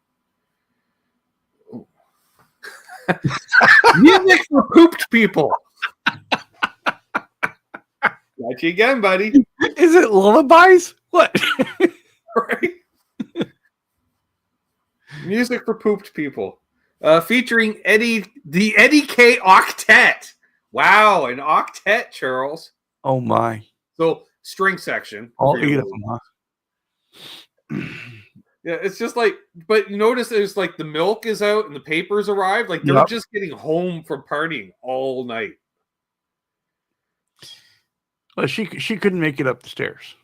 Music for pooped people. Got you again, buddy. Is it lullabies? What? Right? Music for pooped people. Featuring the Eddie K Octet. Wow, an octet, Charles. Oh my. So string section. All 8 of them, huh? Yeah, it's just like, but you notice there's like the milk is out and the papers arrived. Like they're just getting home from partying all night. Well, she couldn't make it up the stairs.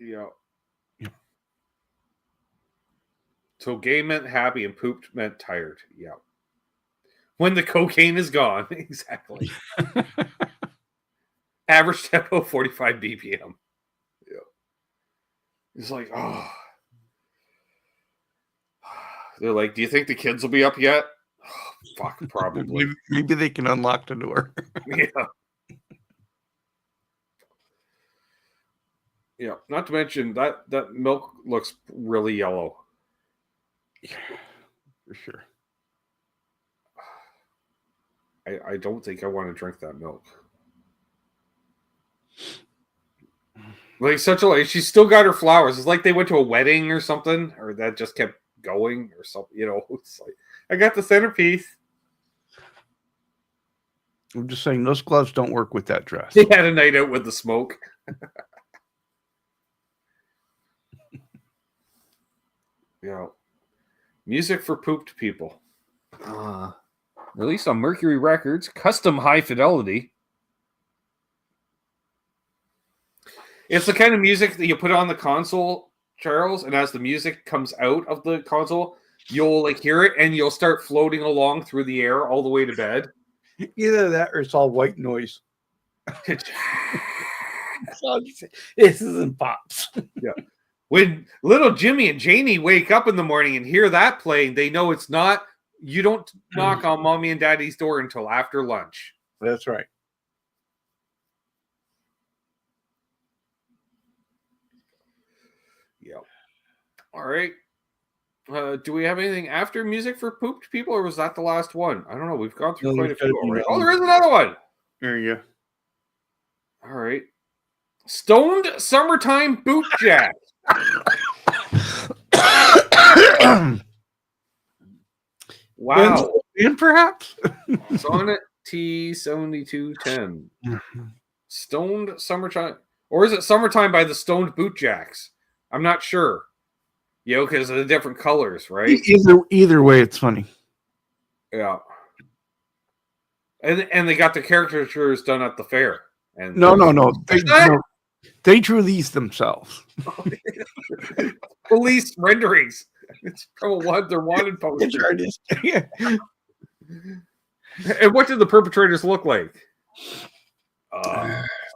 Yeah. So gay meant happy and pooped meant tired. Yeah. When the cocaine is gone. Exactly. Average tempo 45 BPM. Yeah. It's like, oh. They're like, do you think the kids will be up yet? Oh, fuck, probably. Maybe they can unlock the door. Yeah. Yeah. Not to mention that milk looks really yellow. Yeah, for sure. I don't think I want to drink that milk. Like she's still got her flowers. It's like they went to a wedding or something, or that just kept going or something. You know, it's like I got the centerpiece. I'm just saying those gloves don't work with that dress. They had a night out with the smoke. Yeah. Music for pooped people. Released on Mercury Records. Custom high fidelity. It's the kind of music that you put on the console, Charles, and as the music comes out of the console, you'll like hear it and you'll start floating along through the air all the way to bed. Either that or it's all white noise. This isn't pops. Yeah. When little Jimmy and Janie wake up in the morning and hear that playing, they know it's not. You don't knock on mommy and daddy's door until after lunch. That's right. Yep. All right. Do we have anything after music for pooped people, or was that the last one? I don't know. We've gone through quite a few already. Oh, there is another one. There you go. All right. Stoned Summertime Boot Jack. Wow. And perhaps Sonnet T7210. Stoned Summertime. Or is it Summertime by the Stoned Boot Jacks? I'm not sure. You know, because of the different colors, right? Either way, it's funny. Yeah. And they got the caricatures done at the fair. And No. They drew these themselves. Police renderings. It's from their wanted poster. And what did the perpetrators look like?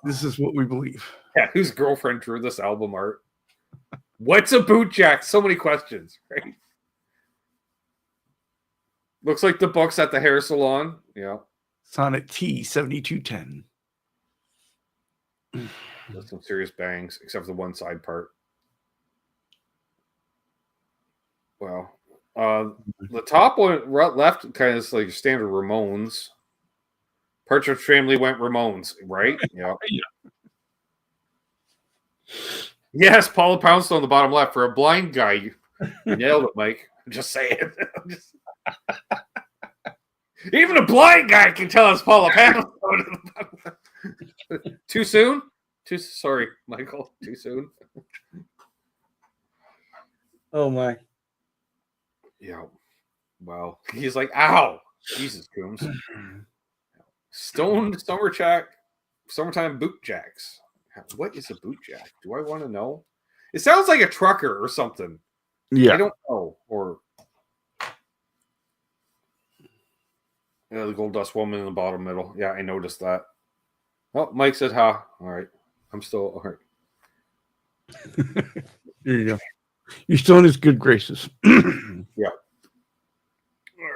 This is what we believe. Yeah, whose girlfriend drew this album art? What's a boot jack? So many questions, right? Looks like the books at the hair salon. Yeah. Sonnet T7210. There's some serious bangs, except for the one side part. Well, the top one left kind of is like standard Ramones. Partridge Family went Ramones, right? Yeah. Yes, Paula Poundstone on the bottom left. For a blind guy, you nailed it, Mike. I'm just saying. Even a blind guy can tell us Paula Poundstone. Too soon? Sorry, Michael. Too soon. Oh my. Yeah. Wow. He's like, ow. Jesus, Coombs. Stoned summertime boot jacks. What is a boot jack? Do I want to know? It sounds like a trucker or something. Yeah. I don't know. Or the gold dust woman in the bottom middle. Yeah, I noticed that. Oh, Mike said, "Ha." All right. I'm still all right. There you go. You're still in his good graces. Yeah. All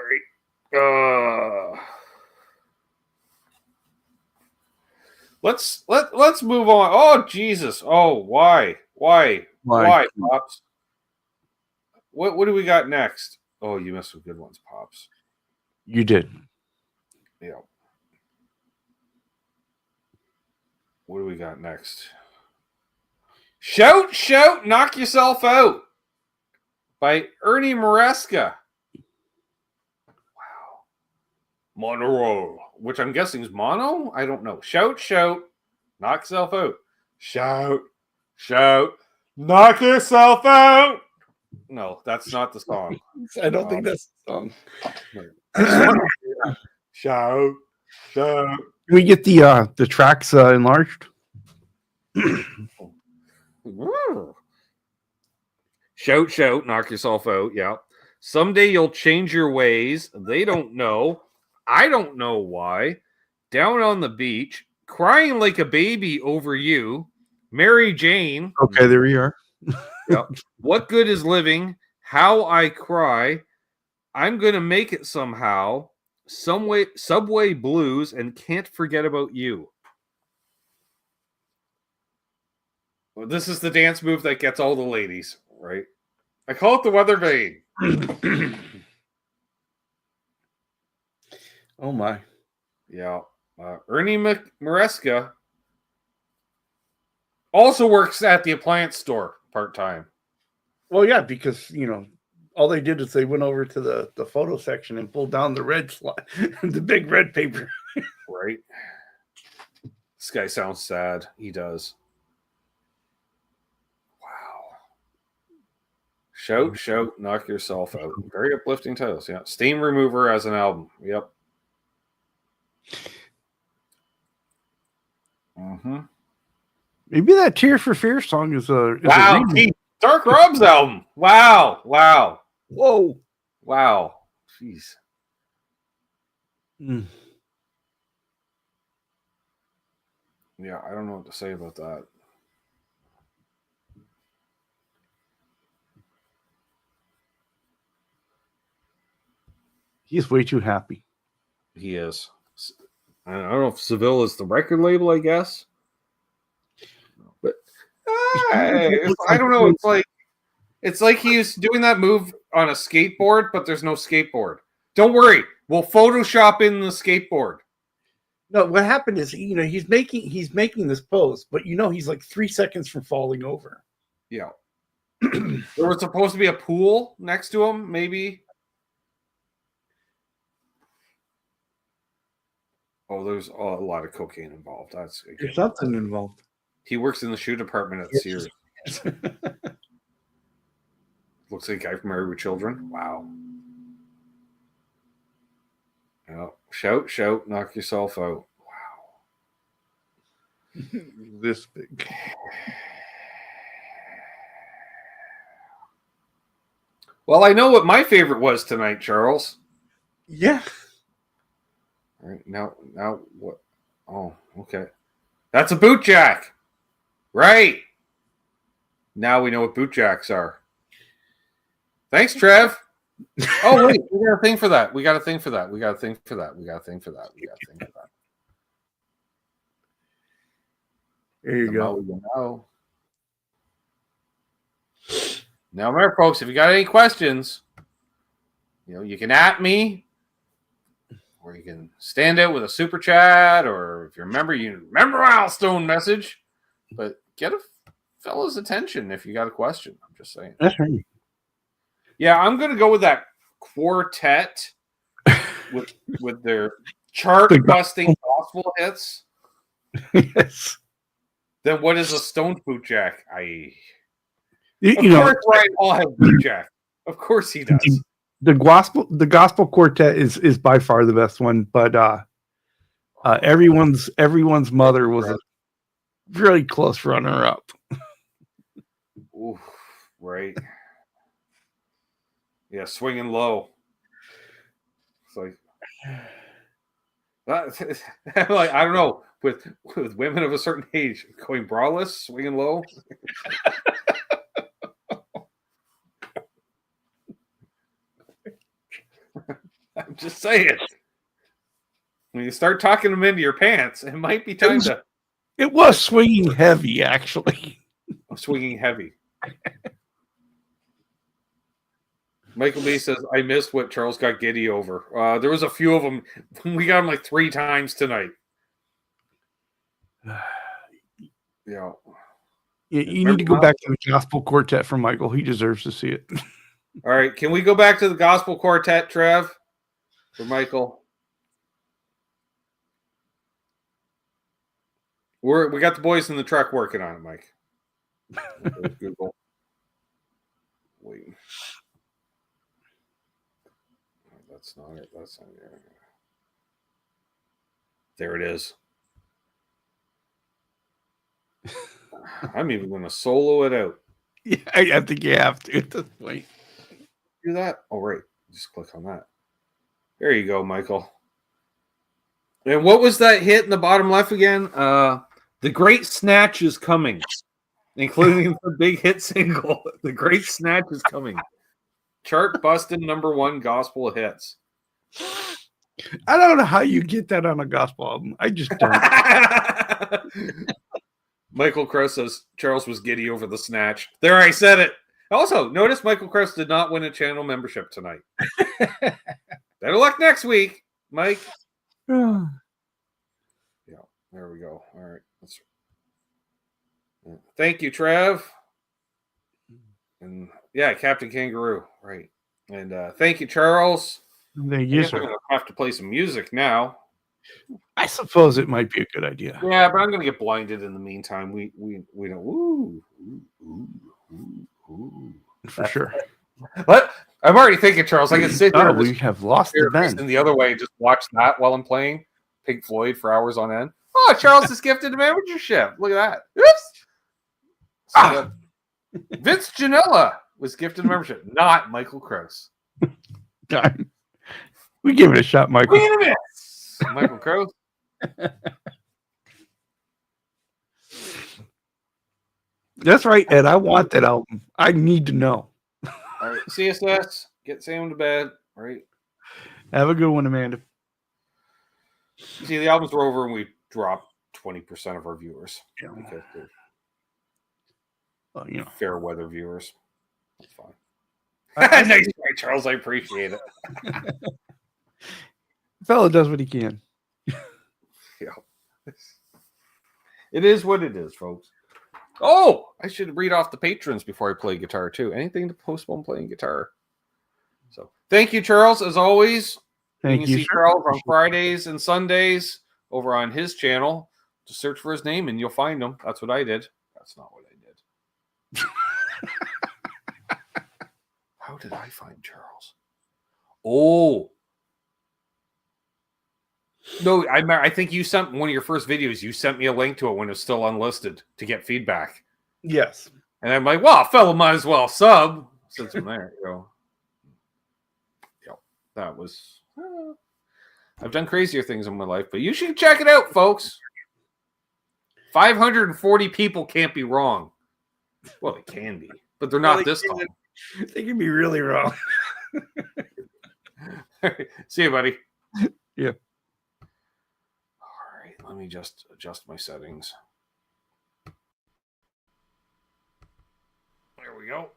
right. Let's move on. Oh Jesus! Oh why Pops? What do we got next? Oh, you missed some good ones, Pops. You did. Yeah. What do we got next? Shout, knock yourself out by Ernie Maresca. Wow. Monroe, which I'm guessing is mono. I don't know. Shout, knock yourself out. Shout, knock yourself out. No, that's not the song. I don't think that's the song. I just want to shout. Can we get the tracks enlarged? Shout, knock yourself out. Yeah. Someday you'll change your ways. They don't know. I don't know why. Down on the beach, crying like a baby over you. Mary Jane. Okay, there we are. Yep. What good is living? How I cry. I'm going to make it somehow. Subway blues and can't forget about you. Well, this is the dance move that gets all the ladies, right? I call it the weather vane. Oh my. Yeah. Ernie Maresca also works at the appliance store part-time. Well, yeah, because, all they did is they went over to the photo section and pulled down the red slide, the big red paper. Right. This guy sounds sad. He does. Wow. Shout, knock yourself out. Very uplifting titles. Yeah. Steam Remover as an album. Yep. Mm-hmm. Maybe that Tear for Fear song is a wow. Dark Rob's album. Wow. Whoa. Wow. Jeez. Mm. Yeah, I don't know what to say about that. He's way too happy. He is. I don't know if Seville is the record label, I guess. But I don't know. It's like he's doing that move on a skateboard, but there's no skateboard. Don't worry, we'll Photoshop in the skateboard. No, what happened is he's making this pose, but he's like 3 seconds from falling over. Yeah. There was supposed to be a pool next to him, maybe. Oh, there's a lot of cocaine involved. There's something involved. He works in the shoe department at Sears. Looks like a guy from Married with Children. Wow. Yeah. Shout, knock yourself out. Wow. This big. Well, I know what my favorite was tonight, Charles. Yeah. All right, now what? Oh, okay. That's a boot jack. Right. Now we know what boot jacks are. Thanks, Trev. Oh, wait. We got a thing for that. We got a thing for that. There you go. Now, remember, folks, if you got any questions, you can at me, or you can stand out with a super chat, or if you remember milestone message. But get a fella's attention if you got a question. I'm just saying. That's right. Yeah, I'm gonna go with that quartet with their chart busting gospel hits. Yes. Then what is a stone boot jack? You Of know, course, Ryan Hall has boot jack. Of course he does. the gospel quartet is by far the best one, but everyone's mother was a really close runner up. Ooh, right. Yeah, swinging low. It's like, like I don't know, with women of a certain age going braless, swinging low. I'm just saying. When you start talking them into your pants, it might be time to. It was swinging heavy, actually. Swinging heavy. Michael B says, I missed what Charles got giddy over. There was a few of them. We got them like 3 times tonight. Yeah. You need to go back to the gospel quartet for Michael. He deserves to see it. All right. Can we go back to the gospel quartet, Trev? For Michael. We got the boys in the truck working on it, Mike. Google. Wait. That's not it. That's not it. There it is. I'm even going to solo it out. Yeah, I think you have to at this point. Do that? Oh, right. Just click on that. There you go, Michael. And what was that hit in the bottom left again? The Great Snatch is coming, including the big hit single. The Great Snatch is coming. Chart busted #1 gospel hits. I don't know how you get that on a gospel album. I just don't. Michael Krause says Charles was giddy over the snatch. There, I said it. Also, notice Michael Krause did not win a channel membership tonight. Better luck next week, Mike. Yeah, there we go. All right. Thank you, Trev. And yeah, Captain Kangaroo. Right. And thank you, Charles. Thank you, sir. I'm going to have to play some music now. I suppose it might be a good idea. Yeah, but I'm going to get blinded in the meantime. We don't. For sure. What? I'm already thinking, Charles. I can sit here. We have lost the bend. And the other way, just watch that while I'm playing Pink Floyd for hours on end. Oh, Charles is gifted a membership. Look at that. Oops. So Vince Janella was gifted a membership, not Michael Krause. We give it a shot, Michael. Wait a minute. Michael Krause. That's right, Ed. I want that album. I need to know. All right, CSS, get Sam to bed. All right. Have a good one, Amanda. You see, the albums were over and we dropped 20% of our viewers. Yeah. Because they're Well, fair weather viewers. That's fine. Nice try, Charles. I appreciate it. Fellow does what he can. Yeah. It is what it is, folks. Oh, I should read off the patrons before I play guitar too. Anything to postpone playing guitar. So thank you, Charles, as always. Thank you can you, see Charles on Fridays and Sundays over on his channel. Just search for his name and you'll find him. That's what I did. That's not what I did. How did I find Charles? Oh. No, I think you sent one of your first videos. You sent me a link to it when it was still unlisted to get feedback. Yes. And I'm like, well, fellow might as well sub since I'm there. So, yeah, that was. I've done crazier things in my life, but you should check it out, folks. 540 people can't be wrong. Well, they can be, but they're not this time. They can be really wrong. See you, buddy. Yeah. All right, let me just adjust my settings. There we go.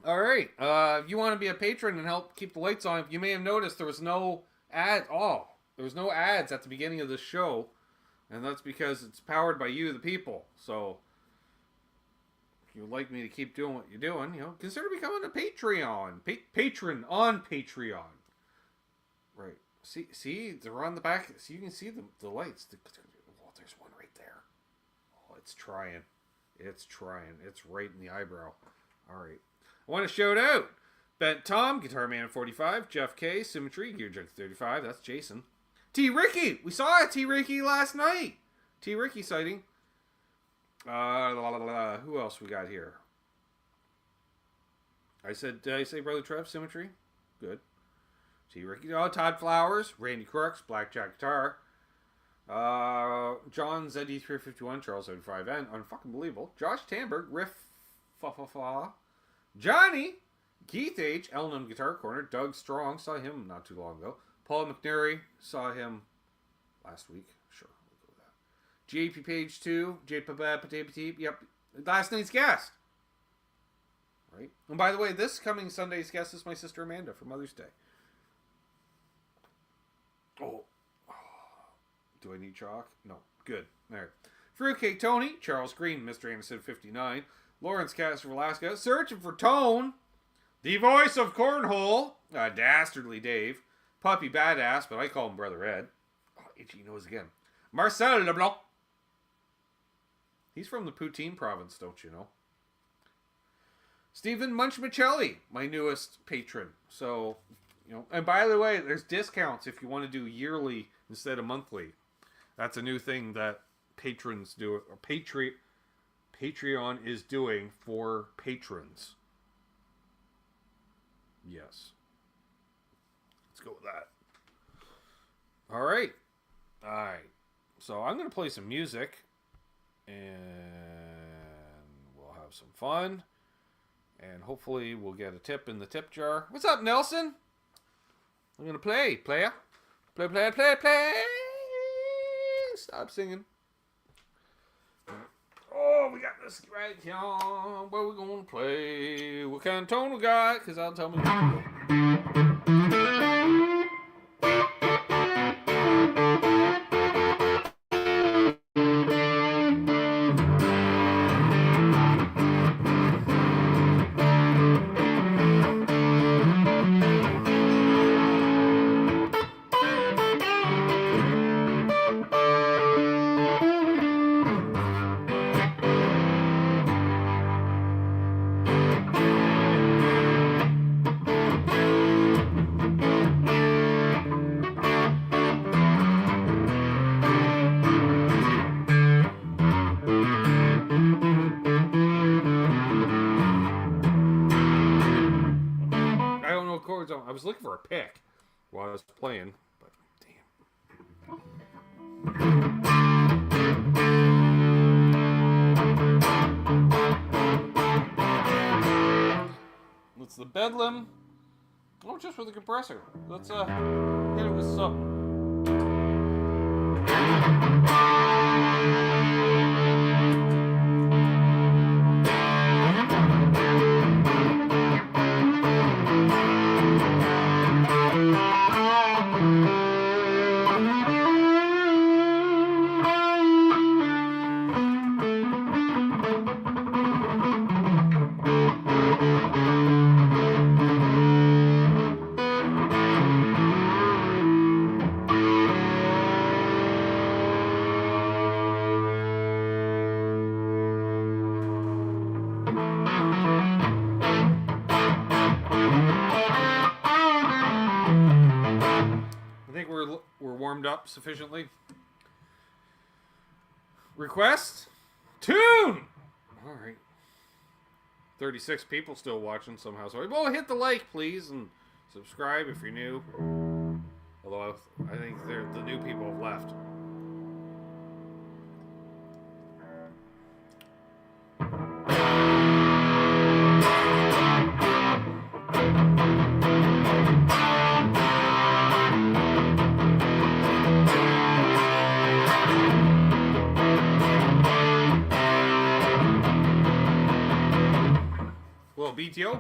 All right. If you want to be a patron and help keep the lights on, you may have noticed there was no ad. Oh, there was no ads at the beginning of the show, and that's because it's powered by you, the people. So if you'd like me to keep doing what you're doing, consider becoming a Patreon. Patron on Patreon. Right. See, they're on the back. So you can see the lights. Oh, there's one right there. it's trying. It's trying. It's right in the eyebrow. All right. I want to shout out Bent Tom, Guitar Man 45, Jeff K, Symmetry, Gear Jug 35. That's Jason. T. Ricky. We saw T. Ricky last night. T. Ricky sighting. Who else we got here? Did I say Brother Trev, Symmetry? Good. T. Ricky. Oh, Todd Flowers, Randy Crooks, Blackjack Guitar. John ZD351, Charles 75N, unfucking believable. Josh Tamberg, Riff Fa. Johnny, Keith H, Elnum Guitar Corner, Doug Strong, saw him not too long ago. Paul McNary, saw him last week. Sure, we'll go with that. JP Page 2, JP, yep, last night's guest. Right? And by the way, this coming Sunday's guest is my sister Amanda for Mother's Day. Oh. Do I need chalk? No. Good. All right. Fruitcake Tony, Charles Green, Mr. Anderson 59, Lawrence Castor Velasquez, searching for Tone, the voice of Cornhole, Dastardly Dave, Puppy Badass, but I call him Brother Ed. Oh, itchy nose again. Marcel Leblanc. He's from the Poutine province, don't you know? Stephen Munchmichelli, my newest patron. So, you know, and by the way, there's discounts if you want to do yearly instead of monthly. That's a new thing that patrons do, or Patreon is doing for patrons. Yes. Let's go with that. All right. So I'm going to play some music, and we'll have some fun, and hopefully we'll get a tip in the tip jar. What's up, Nelson? I'm going to play, player. Play. Stop singing. Oh, we got this right here. What we gonna play? What kind of tone we got? Because I'll tell me. I was looking for a pick while I was playing, but damn. It's the Bedlam. Oh, just with the compressor. Let's hit it with something. Up sufficiently. Request tune. All right, 36 people still watching somehow. So well, hit the like, please, and subscribe if you're new. Although I think the new people have left. BTO.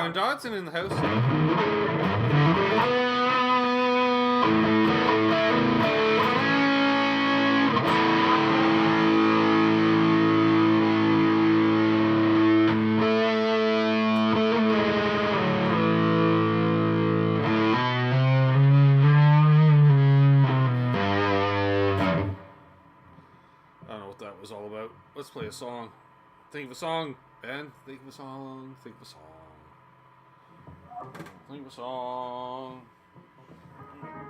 John Dodson in the house. I don't know what that was all about. Let's play a song. Think of a song, Ben. Think of a song. Think of a song. Think of a song.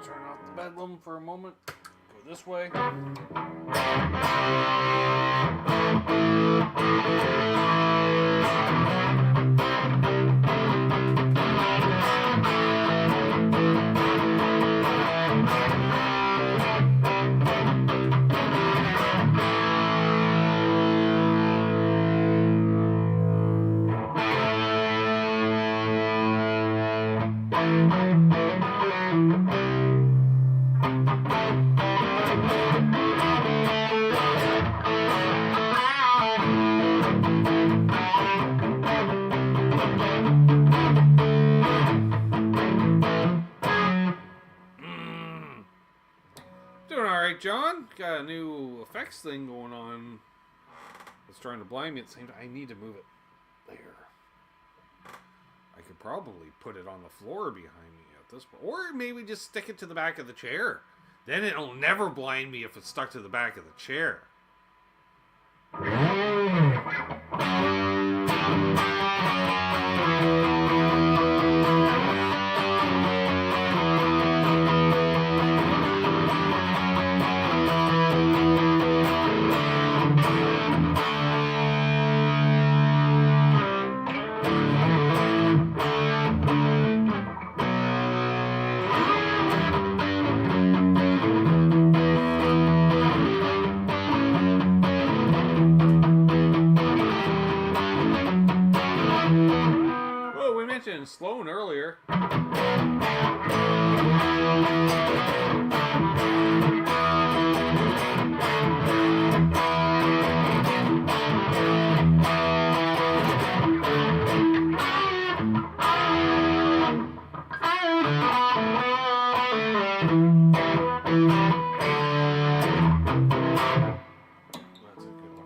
Turn off the bedlam for a moment. Go this way. Doing alright, John. Got a new effects thing going on. It's trying to blind me at the same time. I need to move it there. I could probably put it on the floor behind me at this point. Or maybe just stick it to the back of the chair. Then it'll never blind me if it's stuck to the back of the chair. Sloan earlier. That's a good one.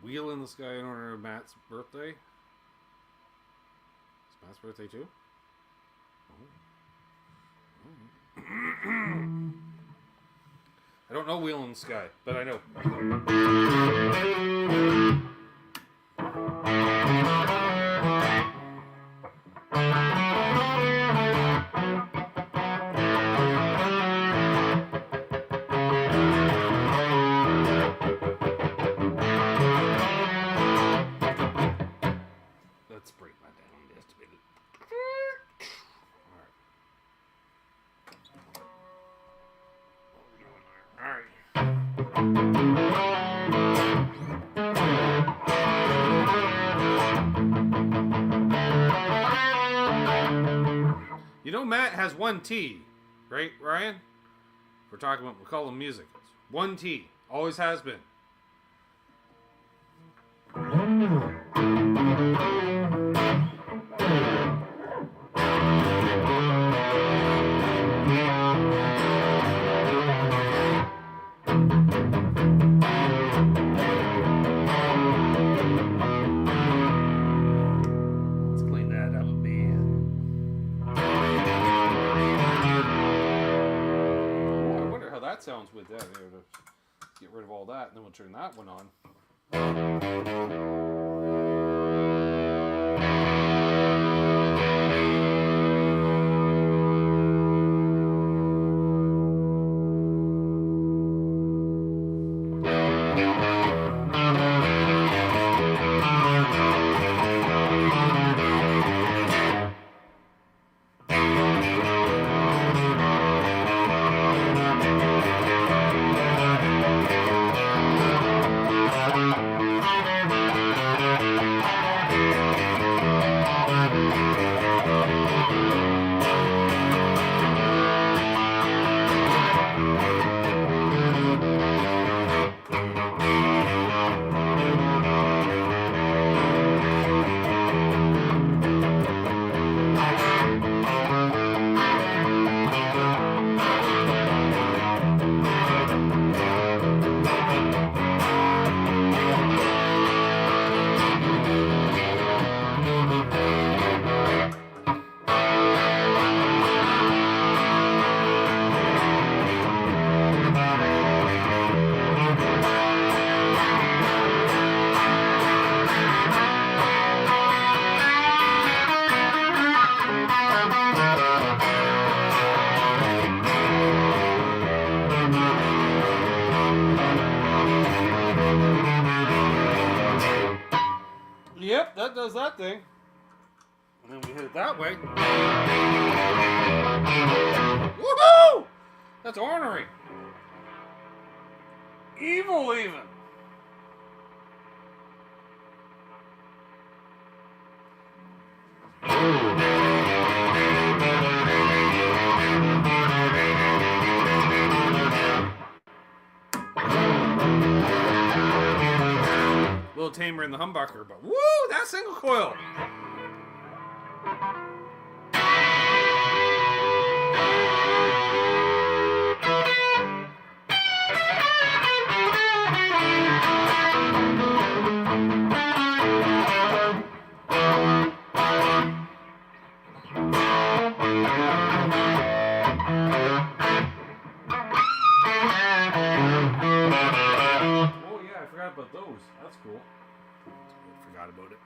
Wheel in the Sky in honor of Matt's birthday. It's Matt's birthday too? Oh. I don't know Wheel in the Sky, but I know. Let's break that down just a bit. Alright. You know Matt has one T, right, Ryan? We're talking about McCullum music. It's one T. Always has been. Let's clean that up a bit. I wonder how that sounds with that. Get rid of all that, and then we'll turn that one on. Yep, that does that thing. And then we hit it that way. Woohoo! That's ornery. Evil even. A little tamer in the humbucker, but woo, that single coil. Oh yeah, I forgot about those. That's cool. Forgot about it.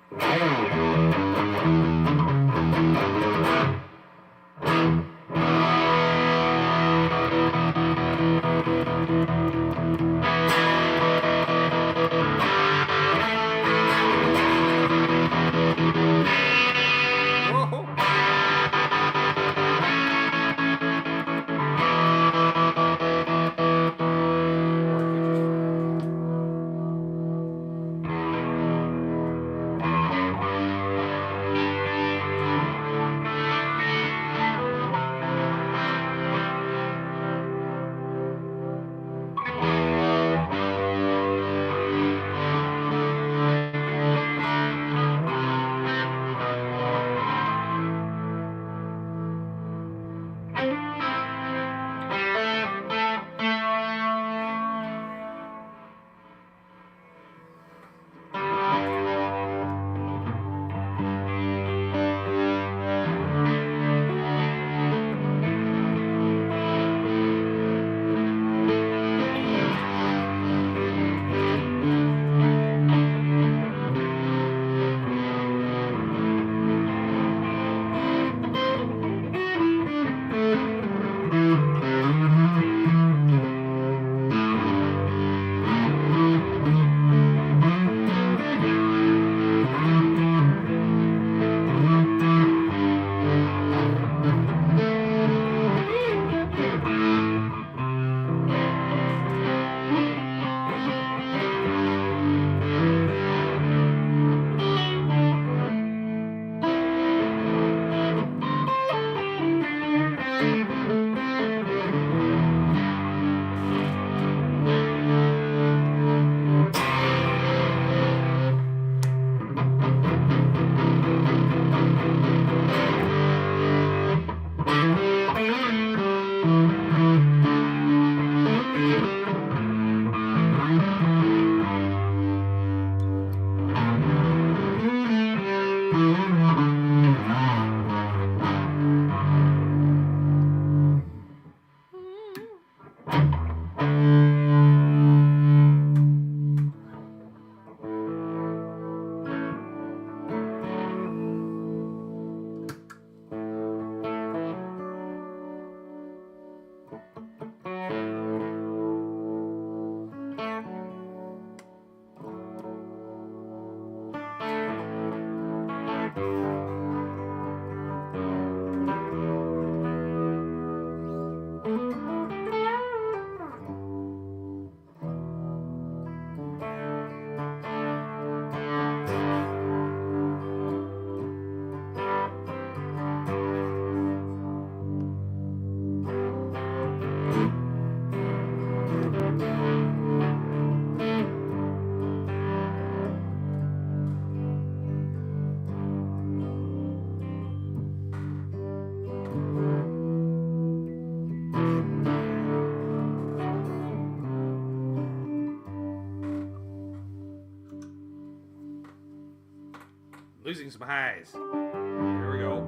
Losing some highs. Here we go.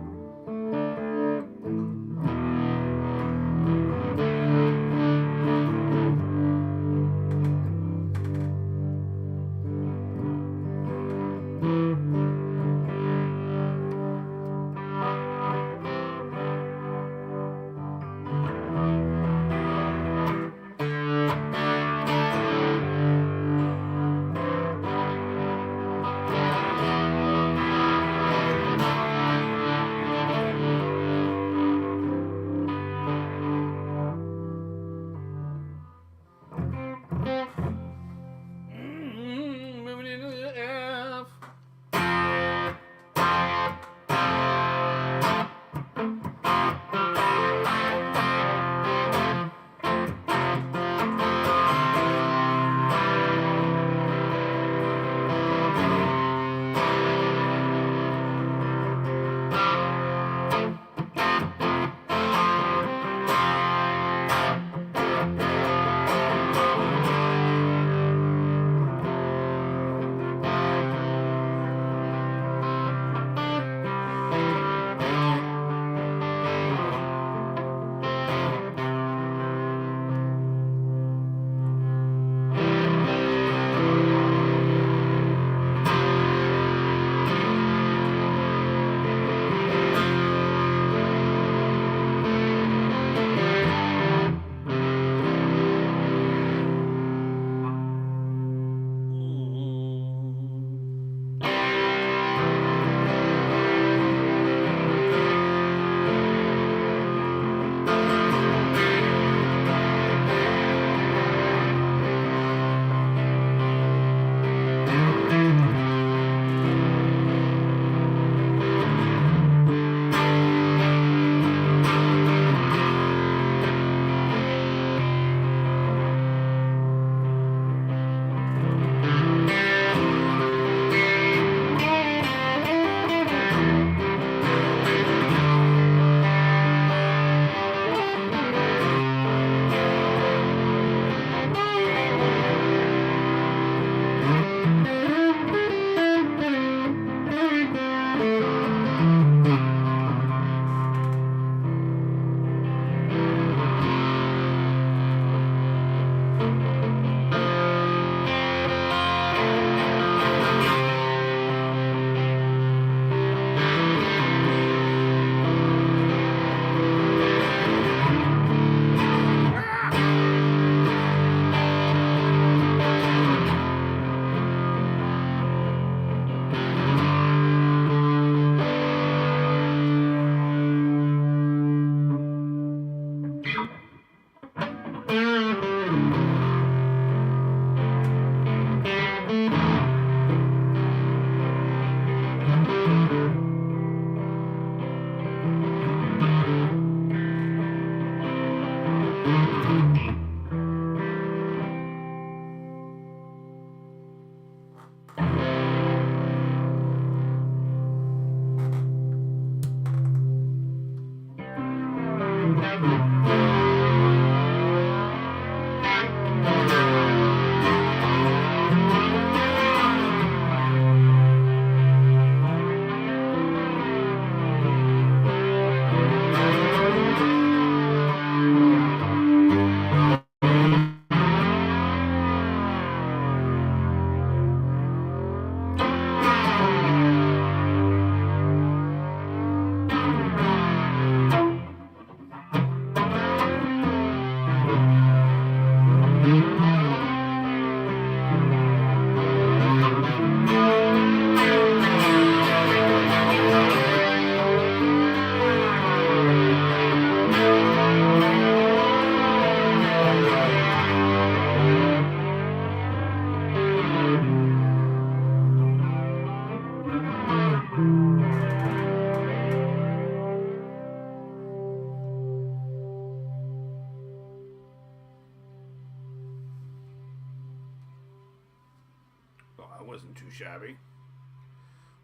shabby.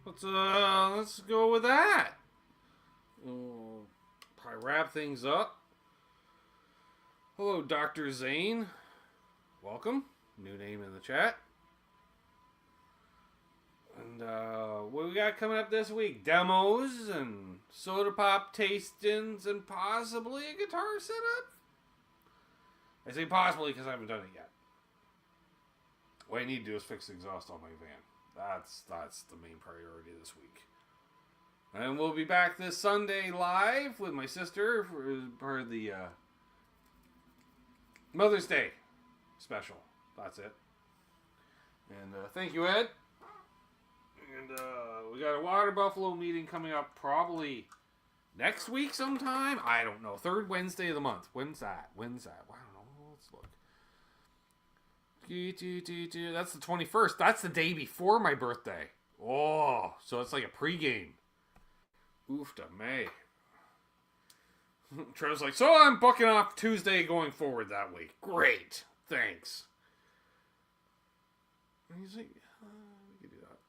Let's go with that. We'll probably wrap things up. Hello, Dr. Zane. Welcome. New name in the chat. And what we got coming up this week? Demos and soda pop tastings and possibly a guitar setup? I say possibly because I haven't done it yet. What I need to do is fix the exhaust on my van. That's the main priority this week. And we'll be back this Sunday live with my sister for the Mother's Day special. That's it. And thank you, Ed. And we got a Water Buffalo meeting coming up probably next week sometime. I don't know. Third Wednesday of the month. When's that? Well, I don't know. Let's look. That's the 21st. That's the day before my birthday. Oh, so it's like a pregame. Oof to May. Trev's like, so I'm booking off Tuesday going forward that week. Great. Thanks. And he's like, we can do that.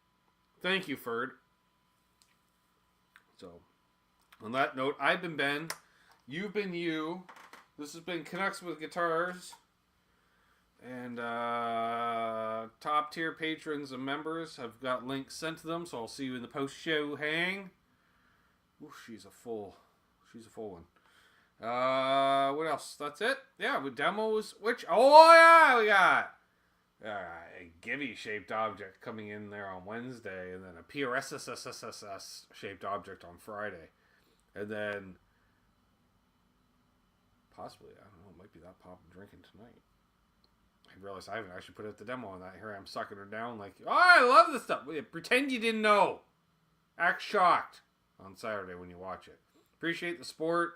Thank you, Ferd. So, on that note, I've been Ben. You've been you. This has been Canucks with Guitars. And top tier patrons and members have got links sent to them, so I'll see you in the post-show hang. Ooh, she's a full one. What else? That's it? Yeah, with demos, which, oh yeah, we got a Gibby shaped object coming in there on Wednesday, and then a PRSSSSS shaped object on Friday. And then, possibly, I don't know, it might be that pop I'm drinking tonight. I realized I haven't actually put out the demo on that. Here I'm sucking her down like, oh, I love this stuff. Pretend you didn't know. Act shocked on Saturday when you watch it. Appreciate the support.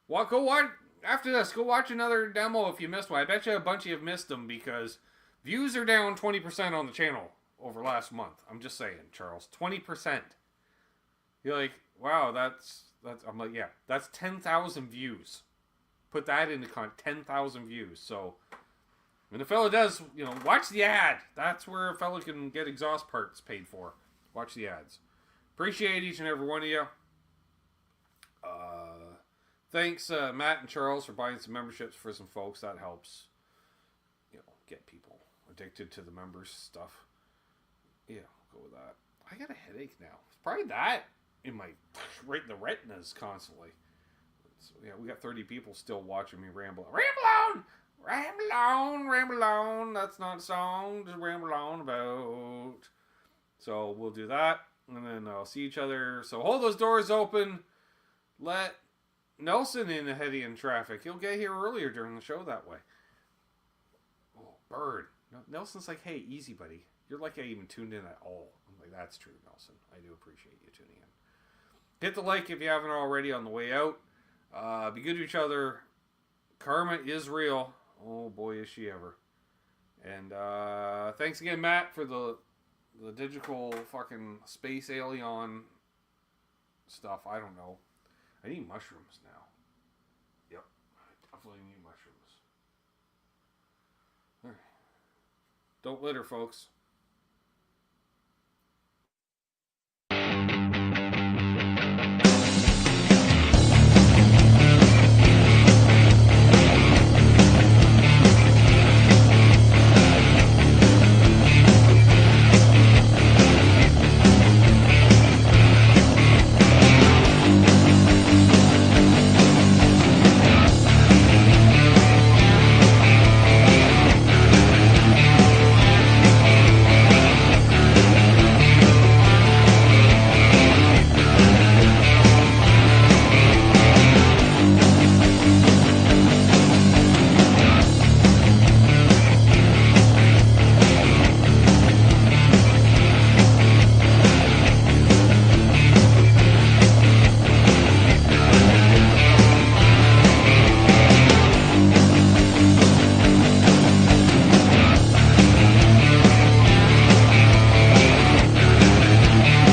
Go watch, after this, go watch another demo if you missed one. I bet you a bunch of you have missed them because views are down 20% on the channel over last month. I'm just saying, Charles. 20%. You're like, wow, that's I'm like, yeah, that's 10,000 views. Put that into 10,000 views. So when a fella does, watch the ad. That's where a fella can get exhaust parts paid for. Watch the ads. Appreciate each and every one of you. Thanks, Matt and Charles, for buying some memberships for some folks. That helps, get people addicted to the members stuff. Yeah, I'll go with that. I got a headache now. It's probably that in my right in the retinas constantly. So, yeah, we got 30 people still watching me ramble. Ramble on. That's not a song. Just ramble on about. So we'll do that, and then I'll see each other. So hold those doors open. Let Nelson in ahead in traffic. He'll get here earlier during the show that way. Oh, bird. Nelson's like, hey, easy, buddy. You're like I even tuned in at all. I'm like, that's true, Nelson. I do appreciate you tuning in. Hit the like if you haven't already on the way out. Be good to each other. Karma is real. Oh, boy, is she ever. And thanks again, Matt, for the digital fucking space alien stuff. I don't know. I need mushrooms now. Yep. I definitely need mushrooms. All right. Don't litter, folks.